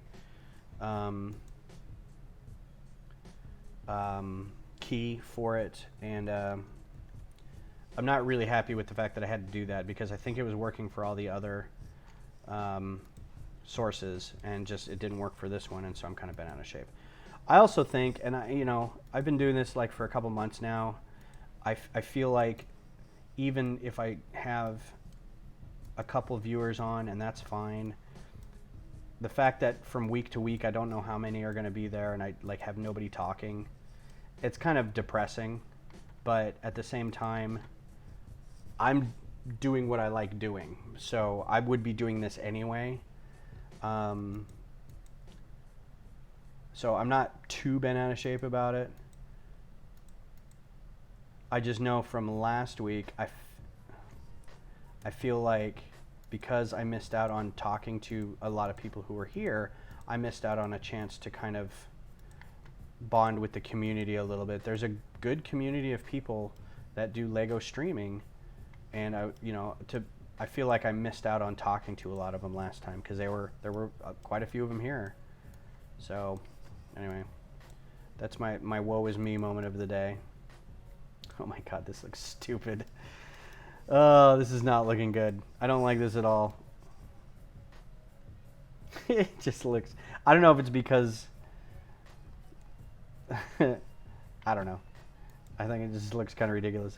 key for it, and I'm not really happy with the fact that I had to do that because I think it was working for all the other sources and just it didn't work for this one, and so I'm kind of bent out of shape. I also think, and I've been doing this like for a couple months now. I feel like even if I have a couple viewers on, and that's fine, the fact that from week to week I don't know how many are going to be there, and I like have nobody talking, it's kind of depressing. But at the same time, I'm doing what I like doing, so I would be doing this anyway. So I'm not too bent out of shape about it. I just know from last week, I feel like because I missed out on talking to a lot of people who were here, I missed out on a chance to kind of bond with the community a little bit. There's a good community of people that do Lego streaming, and I feel like I missed out on talking to a lot of them last time because there were quite a few of them here. So anyway, that's my woe is me moment of the day. Oh my god, this looks stupid. Oh, this is not looking good. I don't like this at all. It just looks... I don't know if it's because... I don't know. I think it just looks kind of ridiculous.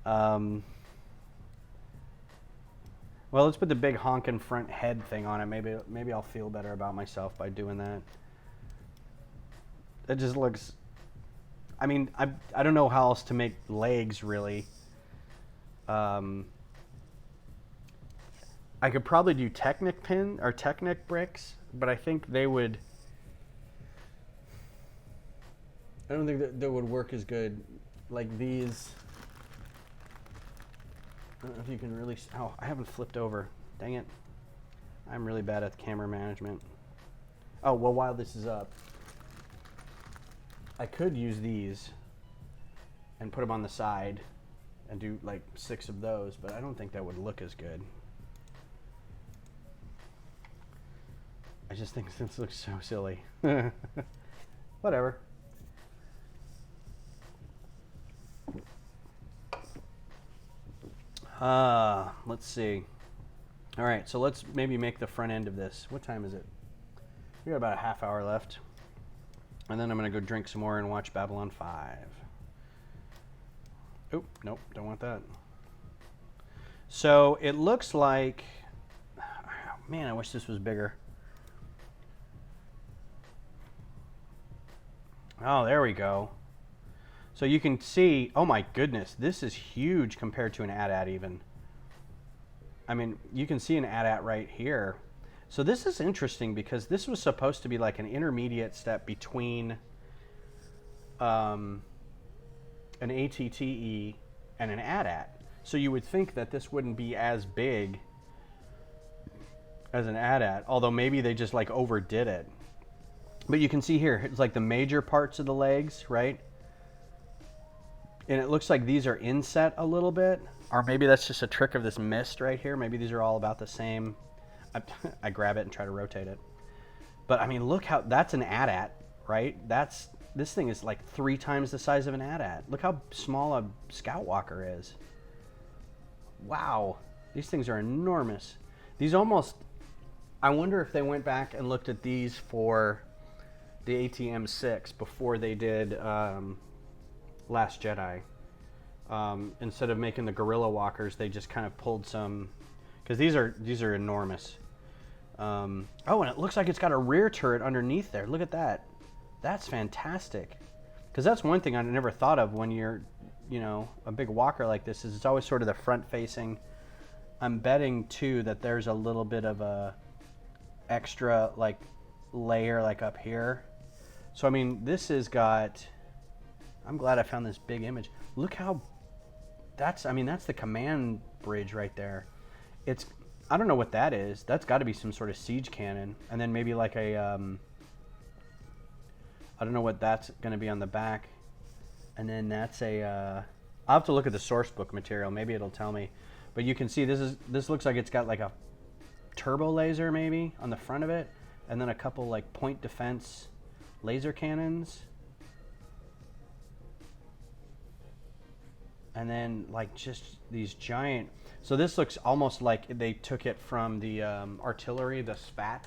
Well, let's put the big honkin' front head thing on it. Maybe I'll feel better about myself by doing that. It just looks... I mean, I don't know how else to make legs, really. I could probably do Technic pin or Technic bricks, but I think they would... I don't think that would work as good. Like these... I don't know if you can really... Oh, I haven't flipped over. Dang it. I'm really bad at camera management. Oh, well, while this is up, I could use these and put them on the side and do like 6 of those, but I don't think that would look as good. I just think this looks so silly. Whatever. Let's see. All right, so let's maybe make the front end of this. What time is it? We got about a half hour left. And then I'm going to go drink some more and watch Babylon 5. Oh, nope, don't want that. So it looks like... Man, I wish this was bigger. Oh, there we go. So you can see... Oh my goodness, this is huge compared to an AT-AT even. I mean, you can see an AT-AT right here. So this is interesting because this was supposed to be like an intermediate step between an ATTE and an AT-AT. So you would think that this wouldn't be as big as an AT-AT, although maybe they just like overdid it. But you can see here, it's like the major parts of the legs, right? And it looks like these are inset a little bit, or maybe that's just a trick of this mist right here. Maybe these are all about the same. I grab it and try to rotate it. But I mean, look how, that's an AT-AT, right? This thing is like 3 times the size of an AT-AT. Look how small a Scout Walker is. Wow, these things are enormous. These almost, I wonder if they went back and looked at these for the ATM-6 before they did Last Jedi. Instead of making the Gorilla Walkers, they just kind of pulled some, because these are enormous. Oh, and it looks like it's got a rear turret underneath there. Look at that. That's fantastic. Because that's one thing I never thought of when you're, a big walker like this, is it's always sort of the front facing. I'm betting too that there's a little bit of a extra like layer like up here. So I mean, this has got, I'm glad I found this big image. Look how, that's the command bridge right there. It's, I don't know what that is. That's got to be some sort of siege cannon. And then maybe like a, I don't know what that's going to be on the back. And then that's a, I'll have to look at the source book material. Maybe it'll tell me. But you can see this looks like it's got like a turbo laser maybe on the front of it, and then a couple like point defense laser cannons, and then like just these giant. So this looks almost like they took it from the artillery, the SPAT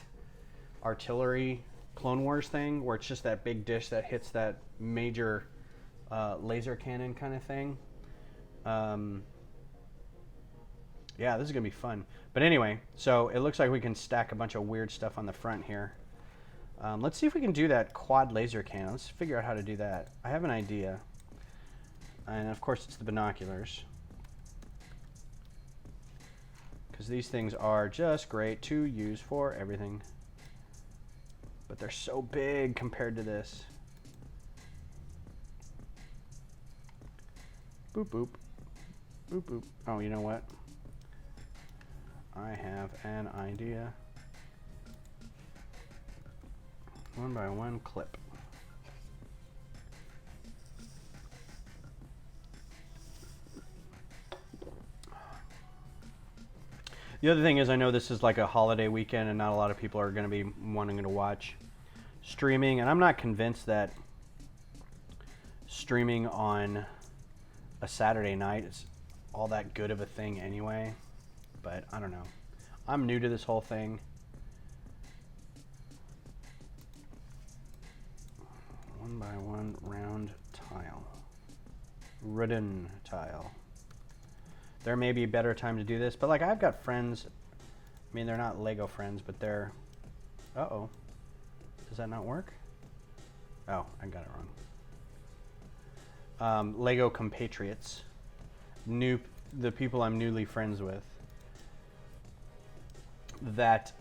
artillery Clone Wars thing, where it's just that big dish that hits that major laser cannon kind of thing. Yeah, this is gonna be fun. But anyway, so it looks like we can stack a bunch of weird stuff on the front here. Let's see if we can do that quad laser cannon. Let's figure out how to do that. I have an idea. And of course it's the binoculars, because these things are just great to use for everything. But they're so big compared to this. Boop, boop. Boop, boop. Oh, you know what? I have an idea. One by one clip. The other thing is, I know this is like a holiday weekend and not a lot of people are going to be wanting to watch streaming, and I'm not convinced that streaming on a Saturday night is all that good of a thing anyway, but I don't know. I'm new to this whole thing. One by one round tile. Wooden tile. There may be a better time to do this, but like I've got friends, I mean they're not Lego friends, but they're, uh-oh, does that not work? Oh, I got it wrong. Lego compatriots, the people I'm newly friends with, that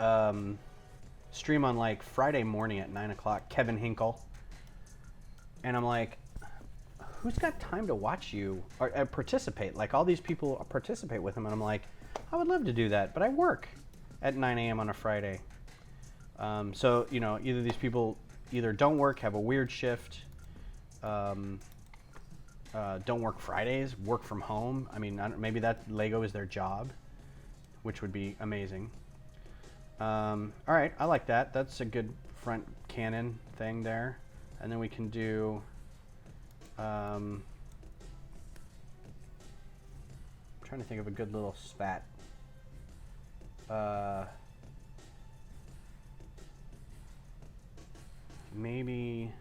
stream on like Friday morning at 9 o'clock, Kevin Hinkle, and I'm like, who's got time to watch you or participate? Like all these people participate with him, and I'm like, I would love to do that, but I work at 9 a.m. on a Friday. So, you know, either these people either don't work, have a weird shift, don't work Fridays, work from home. I mean, maybe that Lego is their job, which would be amazing. All right, I like that. That's a good front cannon thing there. And then we can do, I'm trying to think of a good little spat. Maybe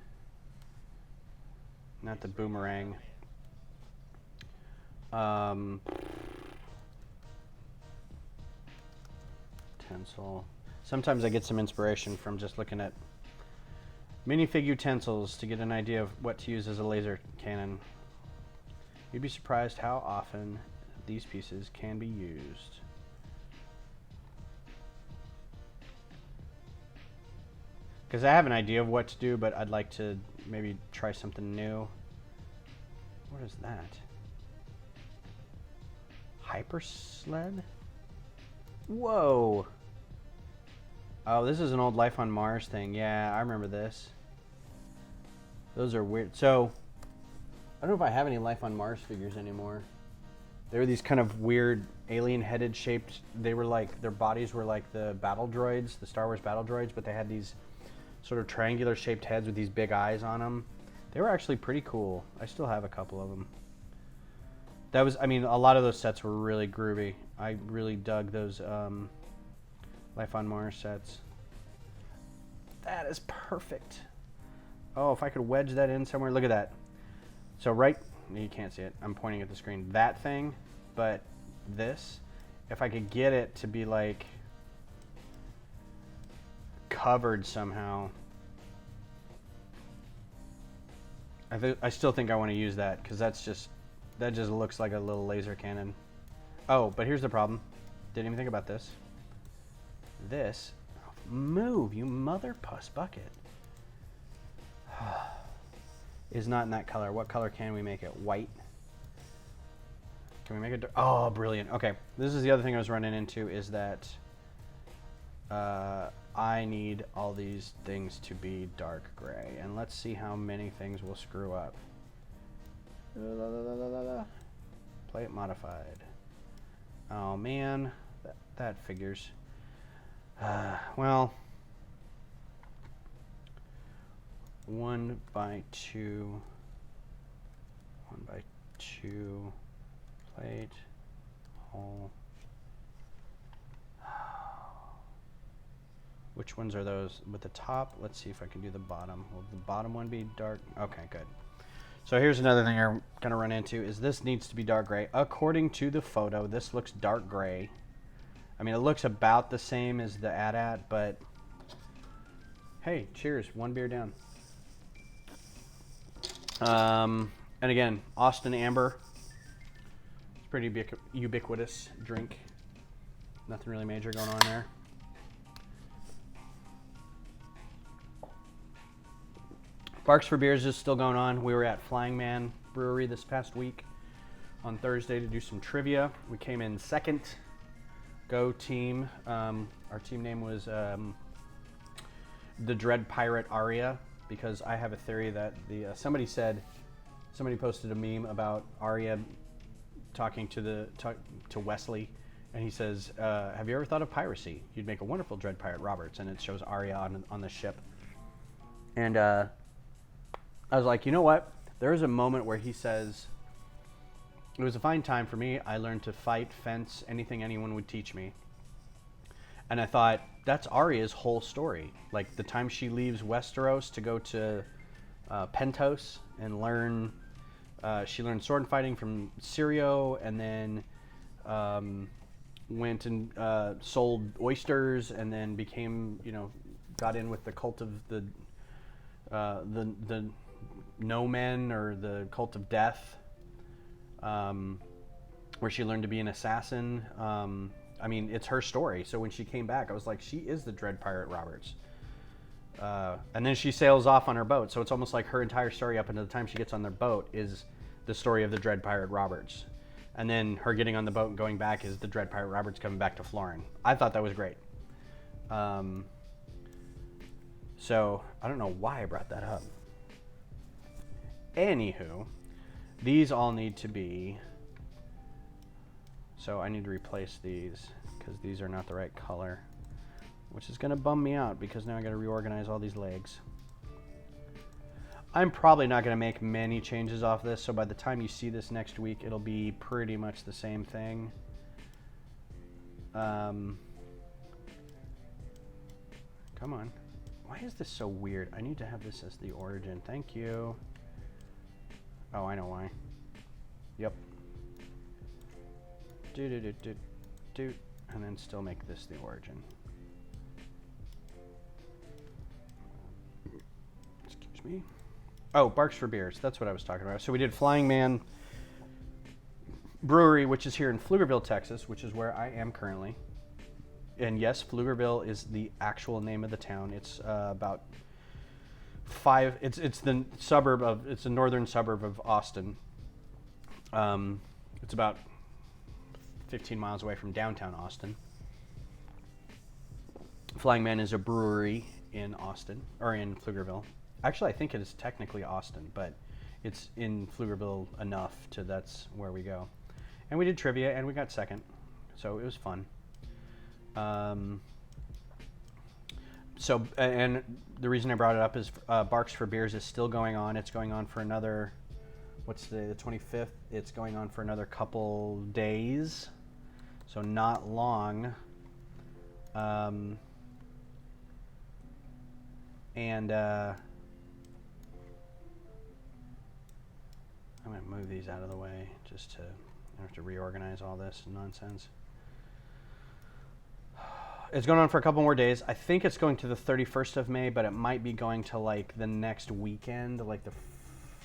not the boomerang. Utensil. Sometimes I get some inspiration from just looking at minifig utensils to get an idea of what to use as a laser cannon. You'd be surprised how often these pieces can be used. Because I have an idea of what to do, but I'd like to maybe try something new. What is that? Hyper sled? Whoa! Oh, this is an old Life on Mars thing. Yeah, I remember this. Those are weird. So, I don't know if I have any Life on Mars figures anymore. They were these kind of weird alien-headed shaped. They were like, their bodies were like the battle droids, the Star Wars battle droids, but they had these sort of triangular shaped heads with these big eyes on them. They were actually pretty cool. I still have a couple of them. That was, I mean, a lot of those sets were really groovy. I really dug those Life on Mars sets. That is perfect. Oh, if I could wedge that in somewhere. Look at that. So right, you can't see it. I'm pointing at the screen. That thing, but this, if I could get it to be like covered somehow. I still think I want to use that because that just looks like a little laser cannon. Oh, but here's the problem. Didn't even think about this. This, move, you mother puss bucket, is not in that color. What color can we make it? White. Can we make it? Oh, brilliant. Okay, this is the other thing I was running into is that I need all these things to be dark gray, and let's see how many things will screw up. Plate modified. Oh man, that figures. Well, 1x2, 1x2 plate, hole. Which ones are those with the top? Let's see if I can do the bottom. Will the bottom one be dark? Okay, good. So here's another thing I'm gonna run into is this needs to be dark gray. According to the photo, this looks dark gray. I mean, it looks about the same as the AT-AT, but hey, cheers, one beer down. And again, Austin Amber. It's a pretty ubiquitous drink. Nothing really major going on there. Barks for Beers is still going on. We were at Flying Man Brewery this past week on Thursday to do some trivia. We came in second. Go team. Our team name was the Dread Pirate Aria, because I have a theory that somebody posted a meme about Aria talking to Wesley, and he says, "Have you ever thought of piracy? You'd make a wonderful Dread Pirate Roberts," and it shows Aria on the ship. And I was like, you know what? There is a moment where he says, "It was a fine time for me. I learned to fight, fence, anything anyone would teach me." And I thought, that's Arya's whole story. Like the time she leaves Westeros to go to Pentos and learn, she learned sword fighting from Syrio, and then went and sold oysters, and then became, got in with the cult of the No Men, or the cult of death, where she learned to be an assassin. I mean, it's her story. So when she came back, I was like, she is the Dread Pirate Roberts. And then she sails off on her boat. So it's almost like her entire story up until the time she gets on their boat is the story of the Dread Pirate Roberts. And then her getting on the boat and going back is the Dread Pirate Roberts coming back to Florin. I thought that was great. So I don't know why I brought that up. Anywho, these all need to be, so I need to replace these because these are not the right color, which is going to bum me out because now I got to reorganize all these legs. I'm probably not going to make many changes off this, so by the time you see this next week, it'll be pretty much the same thing. Come on. Why is this so weird? I need to have this as the origin. Thank you. Oh, I know why. Yep. Do, and then still make this the origin. Excuse me. Oh, Barks for Beers. That's what I was talking about. So we did Flying Man Brewery, which is here in Pflugerville, Texas, which is where I am currently. And yes, Pflugerville is the actual name of the town. It's about it's the suburb of, it's a northern suburb of Austin. It's about 15 miles away from downtown Austin. Flying Man is a brewery in Austin, or in Pflugerville. Actually, I think it is technically Austin, but it's in Pflugerville enough to that's where we go. And we did trivia, and we got second, so it was fun. So, and the reason I brought it up is Barks for Beers is still going on. It's going on for another, what's today, the 25th? It's going on for another couple days, so not long. I'm going to move these out of the way just to, I don't have to reorganize all this nonsense. It's going on for a couple more days. I think it's going to the 31st of May, but it might be going to like the next weekend, like the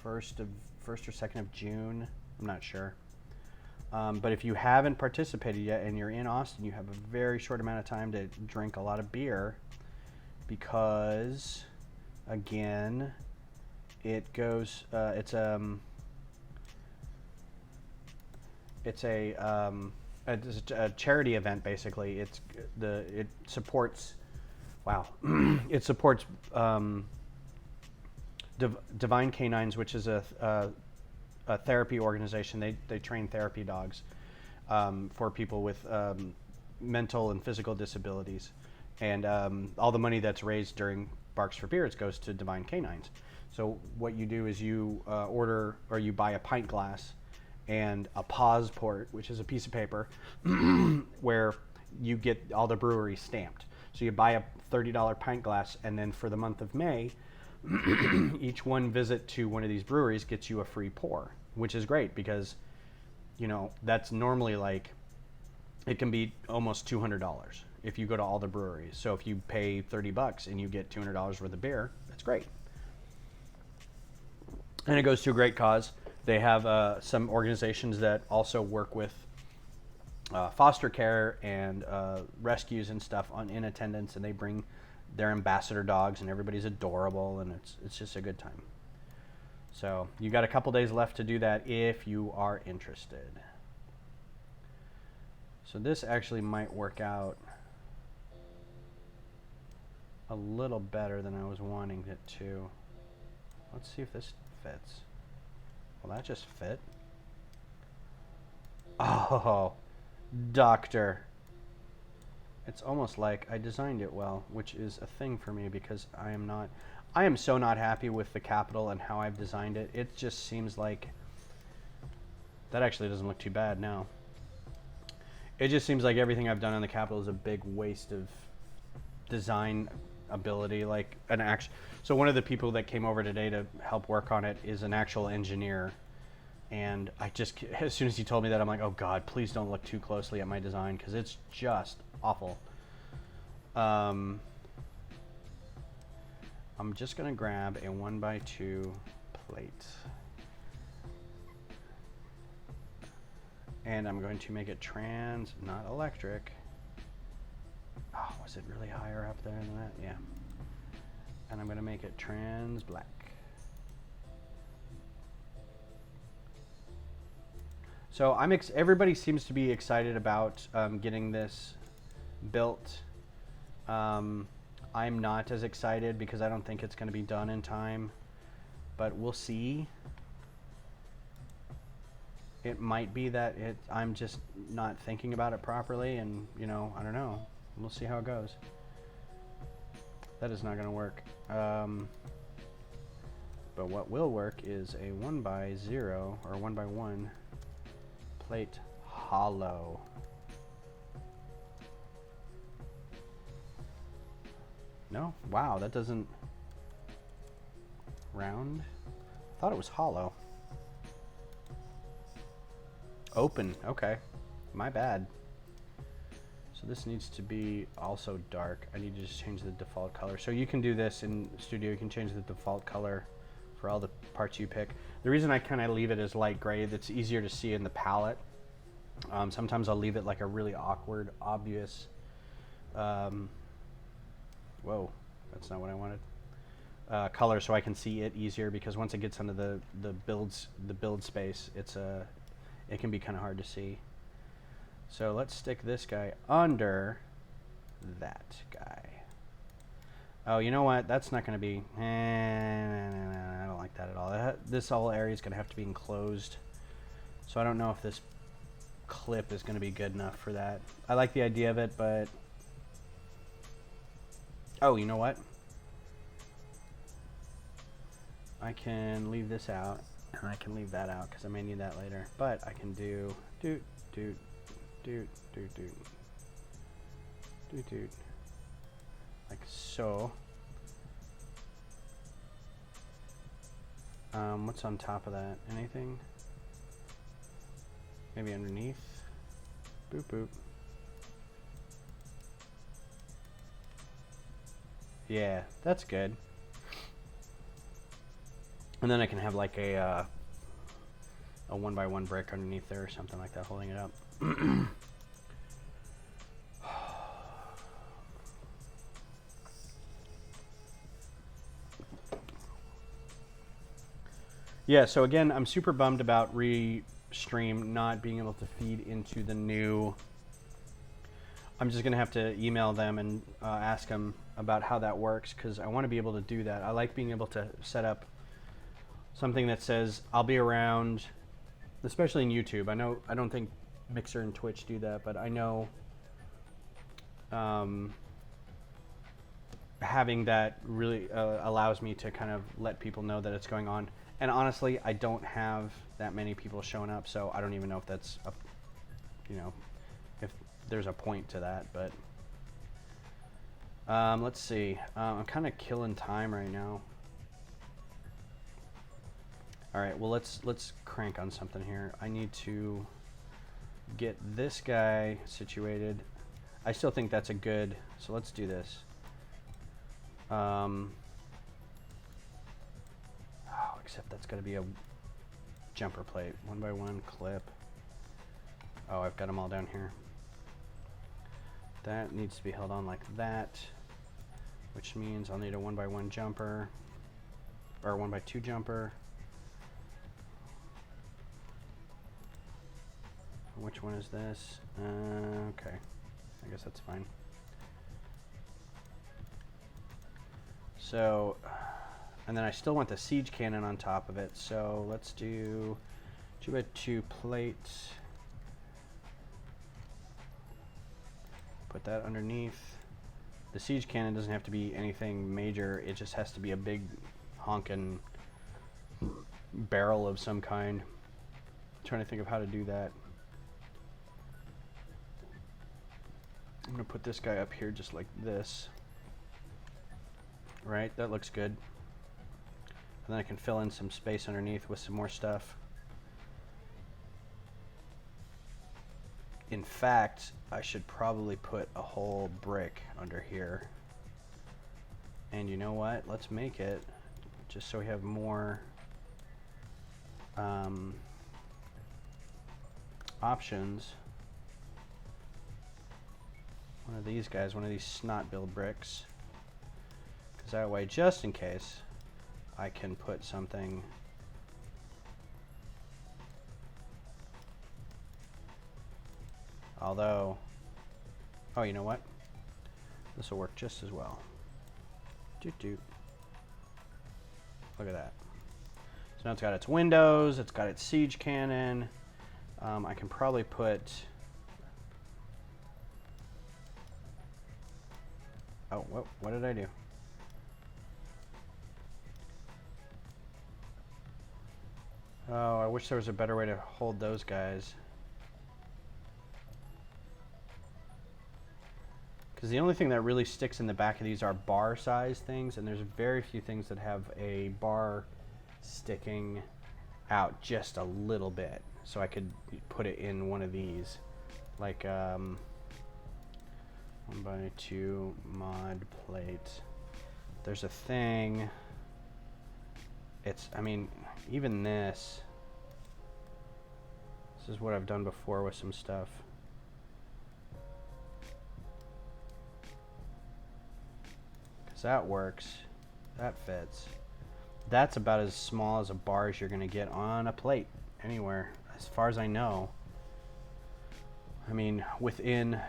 first or 2nd of June. I'm not sure. But if you haven't participated yet and you're in Austin, you have a very short amount of time to drink a lot of beer, because again, it goes, it's a charity event, basically. It supports, wow, it supports Divine Canines, which is a therapy organization. They train therapy dogs. for people with mental and physical disabilities. And all the money that's raised during Barks for Beards goes to Divine Canines. So what you do is you order or you buy a pint glass and a pause port, which is a piece of paper where you get all the breweries stamped. So you buy a $30 pint glass, and then for the month of May, each one visit to one of these breweries gets you a free pour, which is great because, you know, that's normally like, it can be almost $200 if you go to all the breweries. So if you pay $30 and you get $200 worth of beer, that's great. And it goes to a great cause. They have some organizations that also work with foster care and rescues and stuff in attendance, and they bring their ambassador dogs, and everybody's adorable, and it's just a good time. So you got a couple days left to do that if you are interested. So this actually might work out a little better than I was wanting it to. Let's see if this fits. Well, that just fit. Oh, doctor. It's almost like I designed it well, which is a thing for me because I am so not happy with the Capitol and how I've designed it. It just seems like that actually doesn't look too bad now. It just seems like everything I've done on the Capitol is a big waste of design ability, like an action. So one of the people that came over today to help work on it is an actual engineer, and I just, as soon as he told me that, I'm like, oh God, please don't look too closely at my design because it's just awful. I'm just gonna grab a 1x2 plate, and I'm going to make it trans, not electric. Oh, was it really higher up there than that? Yeah. And I'm going to make it trans black. So everybody seems to be excited about getting this built. I'm not as excited because I don't think it's going to be done in time, but we'll see. It might be that I'm just not thinking about it properly, and you know, I don't know. We'll see how it goes. That is not going to work. But what will work is a 1x0 or 1x1 plate hollow. No? Wow, that doesn't round. I thought it was hollow. Open. Okay. My bad. So this needs to be also dark. I need to just change the default color. So you can do this in Studio. You can change the default color for all the parts you pick. The reason I kind of leave it as light gray, that's easier to see in the palette. Sometimes I'll leave it like a really awkward, obvious, whoa, that's not what I wanted. Color, so I can see it easier, because once it gets into the build space, it can be kind of hard to see. So let's stick this guy under that guy. Oh, you know what? That's not going to be... I don't like that at all. This whole area is going to have to be enclosed. So I don't know if this clip is going to be good enough for that. I like the idea of it, but... Oh, you know what? I can leave this out, and I can leave that out, because I may need that later. But I can do... like so. What's on top of that? Anything? Maybe underneath? Boop boop. Yeah, that's good. And then I can have like a 1x1 brick underneath there or something like that, holding it up. Yeah, so again, I'm super bummed about Restream not being able to feed into the new... I'm just going to have to email them and ask them about how that works, because I want to be able to do that. I like being able to set up something that says, I'll be around, especially in YouTube. I don't think Mixer and Twitch do that, but I know having that really allows me to kind of let people know that it's going on. And honestly, I don't have that many people showing up, so I don't even know if that's a, you know, if there's a point to that. But let's see. I'm kind of killing time right now. All right. Well, let's crank on something here. I need to get this guy situated. I still think that's a good. So let's do this. Oh, except that's got to be a jumper plate. 1x1 clip. Oh, I've got them all down here. That needs to be held on like that, which means I'll need a 1x1 jumper or a 1x2 jumper. Which one is this? Okay, I guess that's fine. So, and then I still want the siege cannon on top of it. So let's do 2x2 plate. Put that underneath. The siege cannon doesn't have to be anything major. It just has to be a big honkin' barrel of some kind. I'm trying to think of how to do that. I'm gonna put this guy up here just like this. Right, that looks good. And then I can fill in some space underneath with some more stuff. In fact, I should probably put a whole brick under here. And you know what? Let's make it just so we have more options. One of these guys, one of these snot build bricks. Because that way, just in case, I can put something. Although, oh, you know what? This will work just as well. Doot doot. Look at that. So now it's got its windows, it's got its siege cannon. I can probably put. Oh, what did I do? Oh, I wish there was a better way to hold those guys. Because the only thing that really sticks in the back of these are bar size things, and there's very few things that have a bar sticking out just a little bit. So I could put it in one of these, like 1x2 mod plate. There's a thing. It's, I mean, even this is what I've done before with some stuff. Because that works. That fits. That's about as small as a bar as you're going to get on a plate anywhere, as far as I know. I mean, within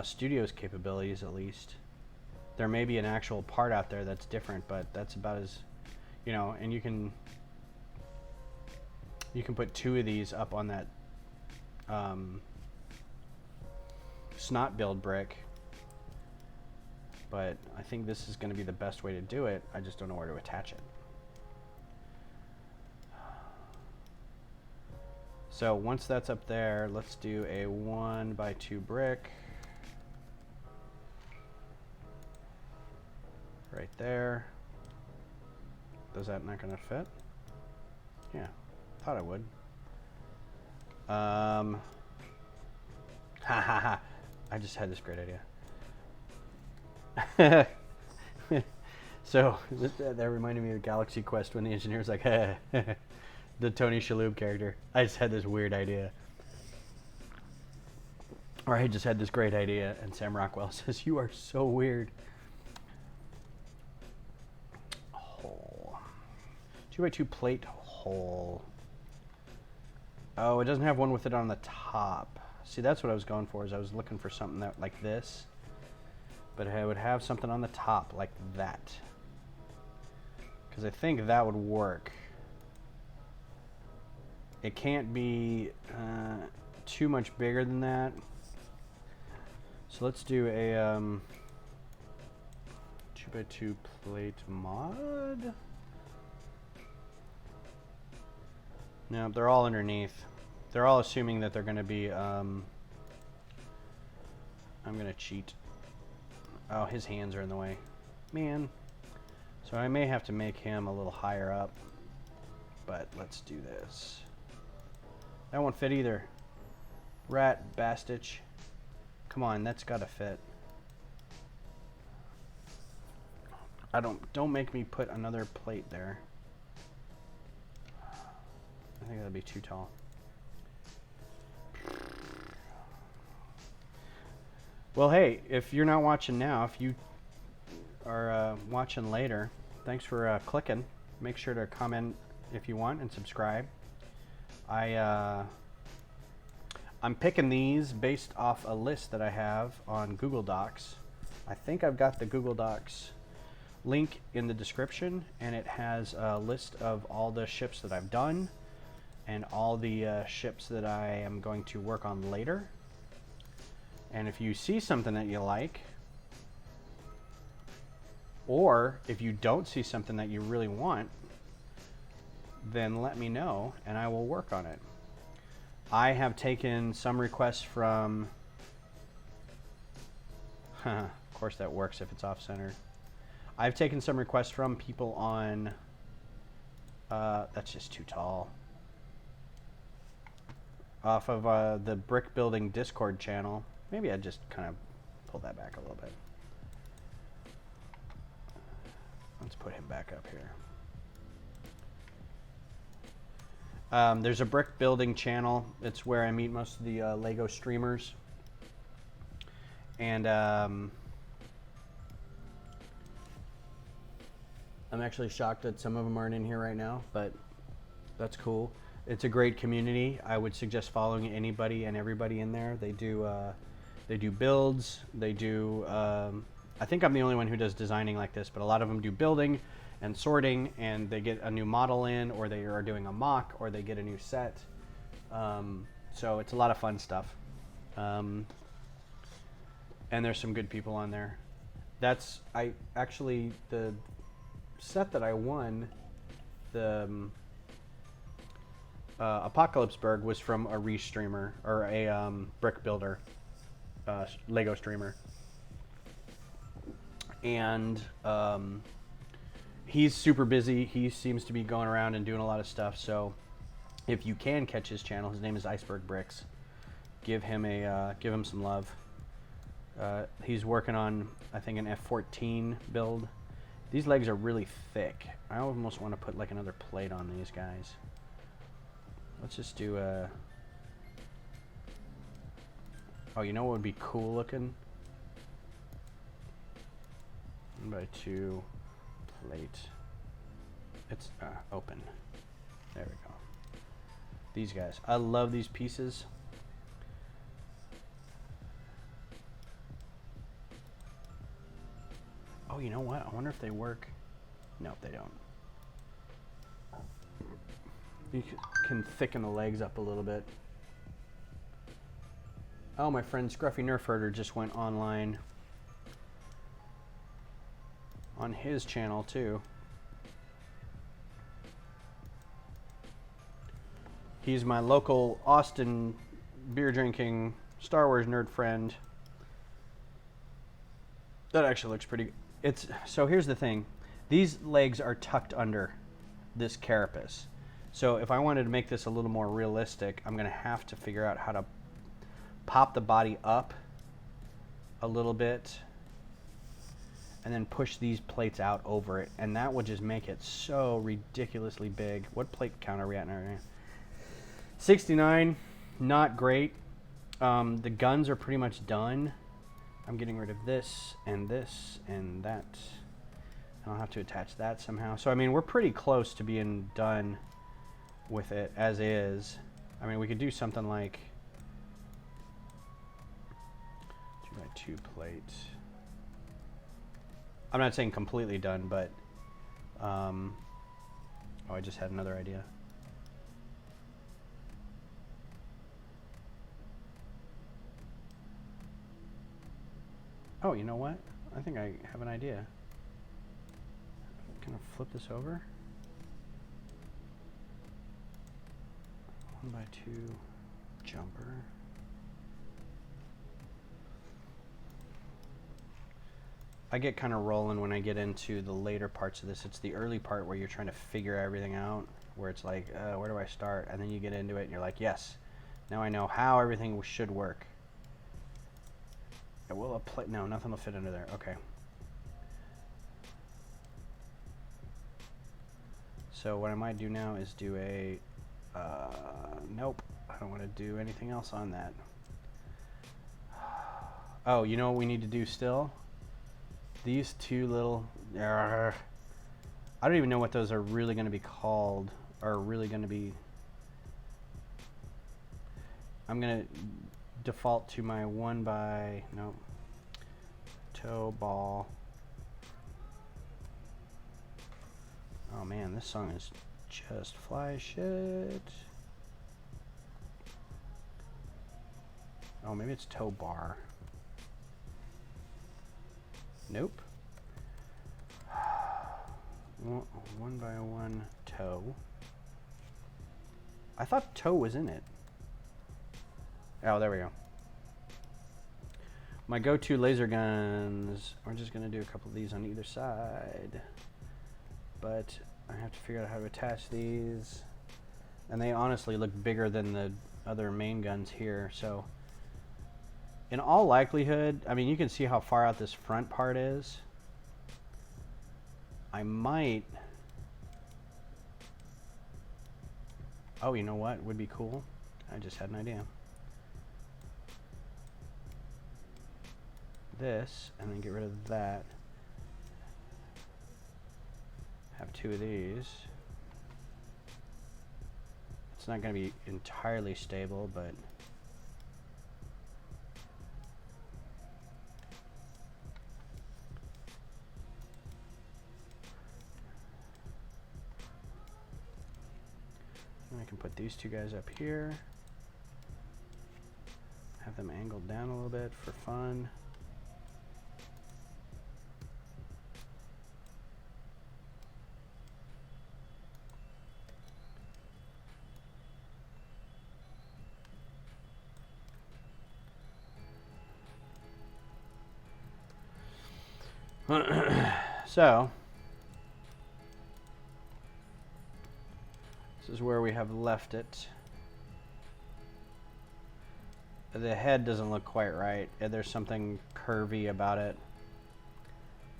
Studio's capabilities, at least. There may be an actual part out there that's different, but that's about as, you know, and you can put two of these up on that snot build brick, but I think this is going to be the best way to do it. I just don't know where to attach it. So once that's up there, let's do a 1x2 brick. Right there. Is that not going to fit? Yeah, thought I would. Ha ha ha. I just had this great idea. So that reminded me of Galaxy Quest when the engineer's like, the Tony Shalhoub character. I just had this weird idea. Or I just had this great idea, and Sam Rockwell says, "You are so weird." Hole. 2x2 plate hole. Oh, it doesn't have one with it on the top. See, that's what I was going for, is I was looking for something that like this, but I would have something on the top like that. Because I think that would work. It can't be too much bigger than that. So let's do a 2x2 plate mod. No, they're all underneath. They're all assuming that they're going to be, I'm going to cheat. Oh, his hands are in the way. Man. So I may have to make him a little higher up. But let's do this. That won't fit either. Rat bastich. Come on, that's got to fit. Don't make me put another plate there. I think that'd be too tall. Well, hey, if you're not watching now, if you are watching later, thanks for clicking. Make sure to comment if you want and subscribe. I'm picking these based off a list that I have on Google Docs. I think I've got the Google Docs link in the description, and it has a list of all the ships that I've done and all the ships that I am going to work on later. And if you see something that you like, or if you don't see something that you really want, then let me know and I will work on it. I have taken some requests from, of course that works if it's off center. I've taken some requests from people on, that's just too tall. Off of the Brick Building Discord channel. Maybe I'd just kind of pull that back a little bit. Let's put him back up here. There's a brick building channel. It's where I meet most of the Lego streamers. And I'm actually shocked that some of them aren't in here right now, but that's cool. It's a great community. I would suggest following anybody and everybody in there. They do builds. They do, I think I'm the only one who does designing like this, but a lot of them do building and sorting, and they get a new model in, or they are doing a mock, or they get a new set. So it's a lot of fun stuff. And there's some good people on there. The set that I won, the Apocalypseburg, was from a restreamer, or a brick builder, Lego streamer. And he's super busy. He seems to be going around and doing a lot of stuff. So if you can catch his channel, his name is Iceberg Bricks. Give him some love. He's working on, I think, an F14 build. These legs are really thick. I almost want to put like another plate on these guys. Let's just do a... Oh, you know what would be cool looking? 1x2 plate. It's open. There we go. These guys. I love these pieces. Oh, you know what? I wonder if they work. No, they don't. You can thicken the legs up a little bit. Oh, my friend Scruffy Nerf Herder just went online on his channel too. He's my local Austin beer drinking Star Wars nerd friend. That actually looks pretty good. So here's the thing. These legs are tucked under this carapace. So if I wanted to make this a little more realistic, I'm going to have to figure out how to pop the body up a little bit and then push these plates out over it, and that would just make it so ridiculously big. What plate count are we at now? 69, not great. The guns are pretty much done. I'm getting rid of this and that. I'll have to attach that somehow. So I mean, we're pretty close to being done with it as is. I mean, we could do something like 2x2 plate. I'm not saying completely done, but oh, I just had another idea. Oh, you know what? I think I have an idea. Can I flip this over? 1x2 jumper. I get kind of rolling when I get into the later parts of this. It's the early part where you're trying to figure everything out, where it's like, where do I start? And then you get into it and you're like, yes, now I know how everything should work. It will apply. No, nothing will fit under there. Okay. So what I might do now is do a, nope, I don't want to do anything else on that. Oh, you know what we need to do still? These two little, I don't even know what those are really going to be called, or really going to be. I'm going to default to my toe ball. Oh man, this song is just fly shit. Oh, maybe it's toe bar. Nope. 1x1 toe. I thought toe was in it. Oh, there we go. My go-to laser guns. We're just gonna do a couple of these on either side. But I have to figure out how to attach these. And they honestly look bigger than the other main guns here, so in all likelihood, I mean, you can see how far out this front part is. I might... Oh, you know what would be cool? I just had an idea. This, and then get rid of that. Have two of these. It's not going to be entirely stable, but... I can put these two guys up here. Have them angled down a little bit for fun. So, this is where we have left it. The head doesn't look quite right. There's something curvy about it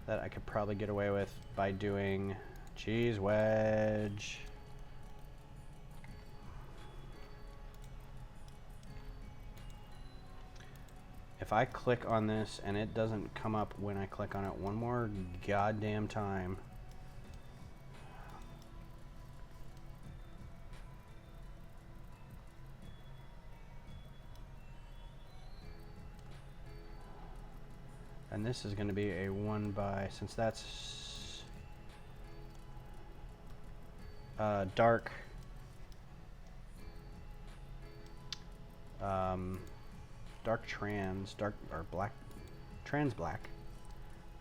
that I could probably get away with by doing cheese wedge. If I click on this and it doesn't come up when I click on it one more goddamn time. And this is going to be a 1x, since that's dark. Dark or black, trans black.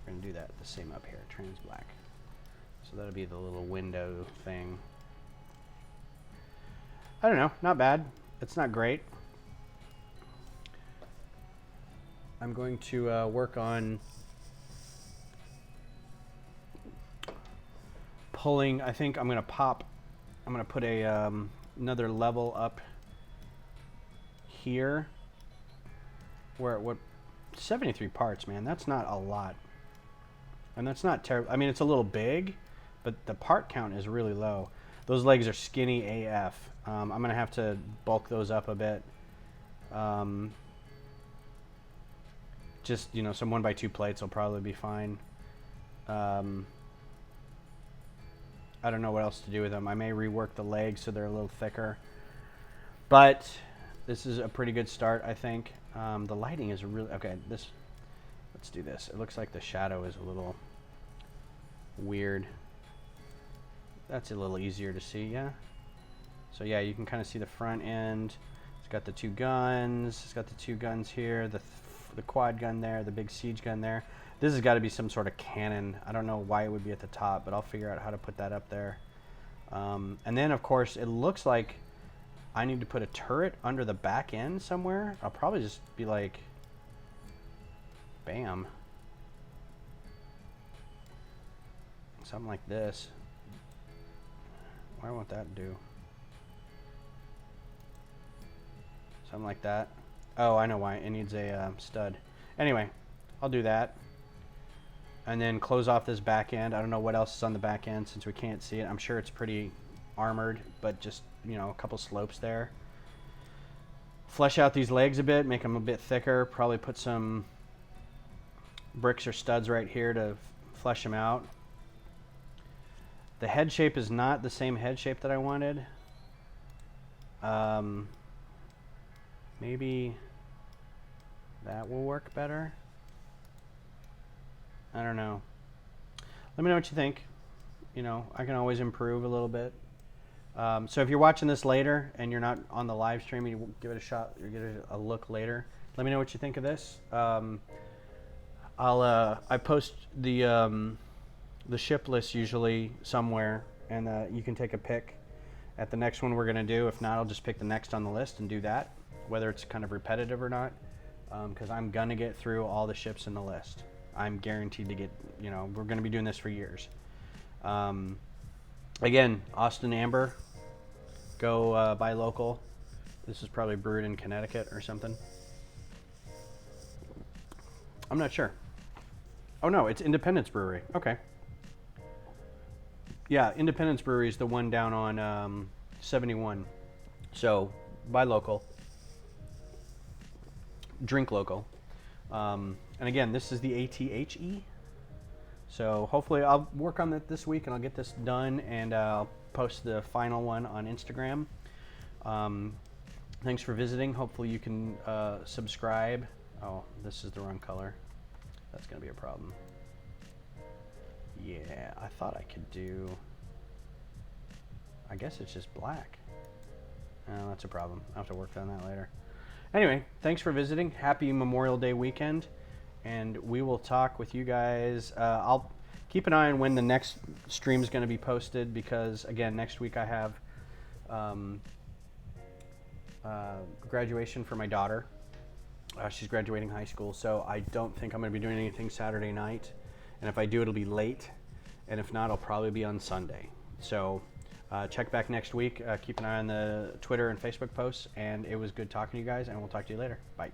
We're gonna do that the same up here, trans black. So that'll be the little window thing. I don't know, not bad. It's not great. I'm going to work on pulling. I think I'm gonna put a another level up here. What 73 parts, man, that's not a lot. And that's not terrible. I mean, it's a little big, but the part count is really low. Those legs are skinny AF. I'm gonna have to bulk those up a bit. Just, you know, some 1x2 plates will probably be fine. I don't know what else to do with them. I may rework the legs so they're a little thicker. But this is a pretty good start, I think. The lighting is really... Okay, let's do this. It looks like the shadow is a little weird. That's a little easier to see, yeah? So yeah, you can kind of see the front end. It's got the two guns. It's got the two guns here. the quad gun there, the big siege gun there. This has got to be some sort of cannon. I don't know why it would be at the top, but I'll figure out how to put that up there. And then, of course, it looks like I need to put a turret under the back end somewhere. I'll probably just be like, bam. Something like this. Why won't that do? Something like that. Oh, I know why. It needs a stud. Anyway, I'll do that. And then close off this back end. I don't know what else is on the back end since we can't see it. I'm sure it's pretty armored, but just, you know, a couple slopes there. Flesh out these legs a bit, make them a bit thicker. Probably put some bricks or studs right here to flesh them out. The head shape is not the same head shape that I wanted. Maybe that will work better. I don't know. Let me know what you think. You know, I can always improve a little bit. So if you're watching this later and you're not on the live stream, you give it a shot or give it a look later. Let me know what you think of this. I post the ship list usually somewhere, and you can take a pick at the next one we're gonna do. If not, I'll just pick the next on the list and do that, whether it's kind of repetitive or not, because I'm gonna get through all the ships in the list. I'm guaranteed to get, you know, we're gonna be doing this for years. Again, Austin Amber, go buy local. This is probably brewed in Connecticut or something. I'm not sure. Oh no, it's Independence Brewery. Okay. Yeah, Independence Brewery is the one down on 71. So buy local, drink local. And again, this is the ATHE. So hopefully I'll work on that this week and I'll get this done, and I'll post the final one on Instagram. Thanks for visiting. Hopefully you can subscribe. Oh, this is the wrong color. That's gonna be a problem. Yeah, I thought I could do, I guess it's just black. Oh, that's a problem. I'll have to work on that later. Anyway, thanks for visiting. Happy Memorial Day weekend. And we will talk with you guys. I'll keep an eye on when the next stream is going to be posted, because, again, next week I have graduation for my daughter. She's graduating high school, so I don't think I'm going to be doing anything Saturday night. And if I do, it'll be late. And if not, it'll probably be on Sunday. So check back next week. Keep an eye on the Twitter and Facebook posts. And it was good talking to you guys, and we'll talk to you later. Bye.